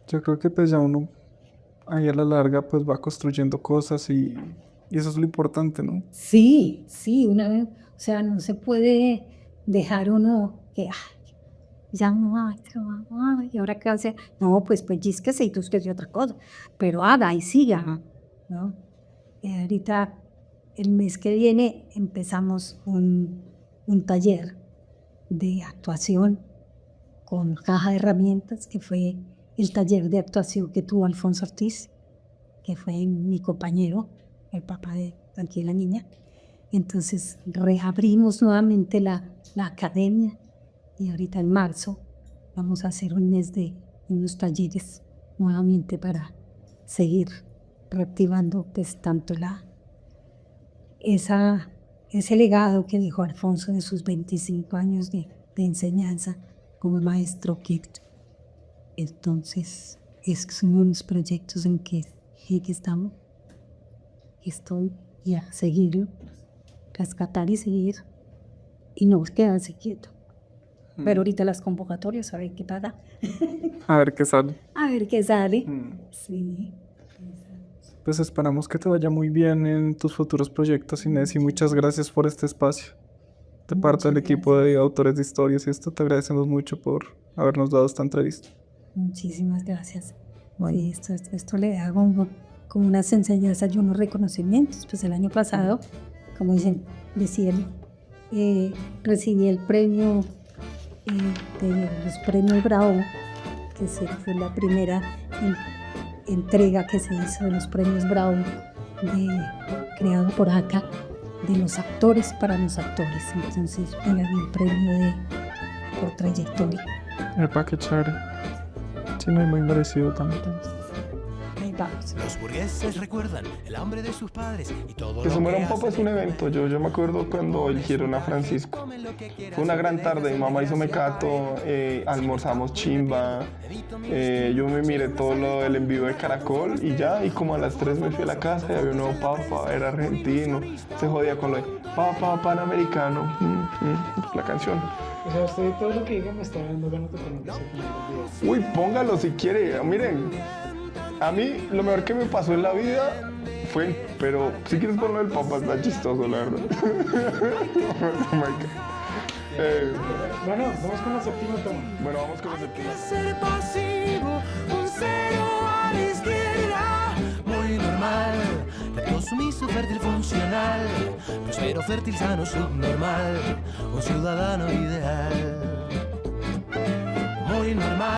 yo creo que pues ya uno ahí a la larga pues va construyendo cosas y eso es lo importante, ¿no? Sí, una vez, o sea, no se puede dejar uno que ya no hay trabajo, y ahora qué hacer. No, pues pellizquese y búsquese otra cosa, pero haga y siga, ¿no? Ahorita, el mes que viene, empezamos un taller de actuación con caja de herramientas, que fue el taller de actuación que tuvo Alfonso Ortiz, que fue mi compañero, el papá de aquí la niña. Entonces reabrimos nuevamente la academia, y ahorita en marzo vamos a hacer un mes de unos talleres nuevamente para seguir reactivando pues tanto ese legado que dejó Alfonso de sus 25 años de enseñanza como maestro Kirk. Entonces, son unos proyectos en que estamos, estoy y a seguirlo, rescatar y seguir, y no quedarse quieto. Pero ahorita las convocatorias, a ver qué pasa. A ver qué sale. A ver qué sale. Sí. Pues esperamos que te vaya muy bien en tus futuros proyectos, Inés, y muchas gracias por este espacio. De parte del equipo de Autores de Historias y esto, te agradecemos mucho por habernos dado esta entrevista. Muchísimas gracias. Sí, esto le da como unas enseñanzas y unos reconocimientos. Pues el año pasado, como decían, recibí el premio de los premios Bravo, que fue la primera entrega que se hizo de los premios Bravo, creado por ACA, de los actores para los actores. Entonces me gané el premio por trayectoria. Epa, qué chévere. Sí, no, muy merecido también. Ahí vamos. Los burgueses recuerdan el hambre de sus padres y todo Que lo se muera que un papa es un evento. Yo me acuerdo cuando eligieron a Francisco. Fue una gran tarde. Mi mamá hizo mecato, almorzamos chimba. Yo me miré todo el envío de Caracol y ya. Y como a las 3 me fui a la casa y había un nuevo papa, era argentino. Se jodía con lo de papa panamericano. La canción. O sea, usted todo lo que diga me está dando ganas de conocer. Uy, póngalo si quiere. Miren, a mí lo mejor que me pasó en la vida fue, pero si quieres ponerlo del papa está chistoso, la verdad. Oh my God. Bueno, vamos con la séptima toma. Bueno, vamos con la séptima. ser pasivo, un cero a la izquierda, muy normal, recto sumiso, fértil, funcional, próspero, fértil, sano, subnormal, un ciudadano ideal, muy normal.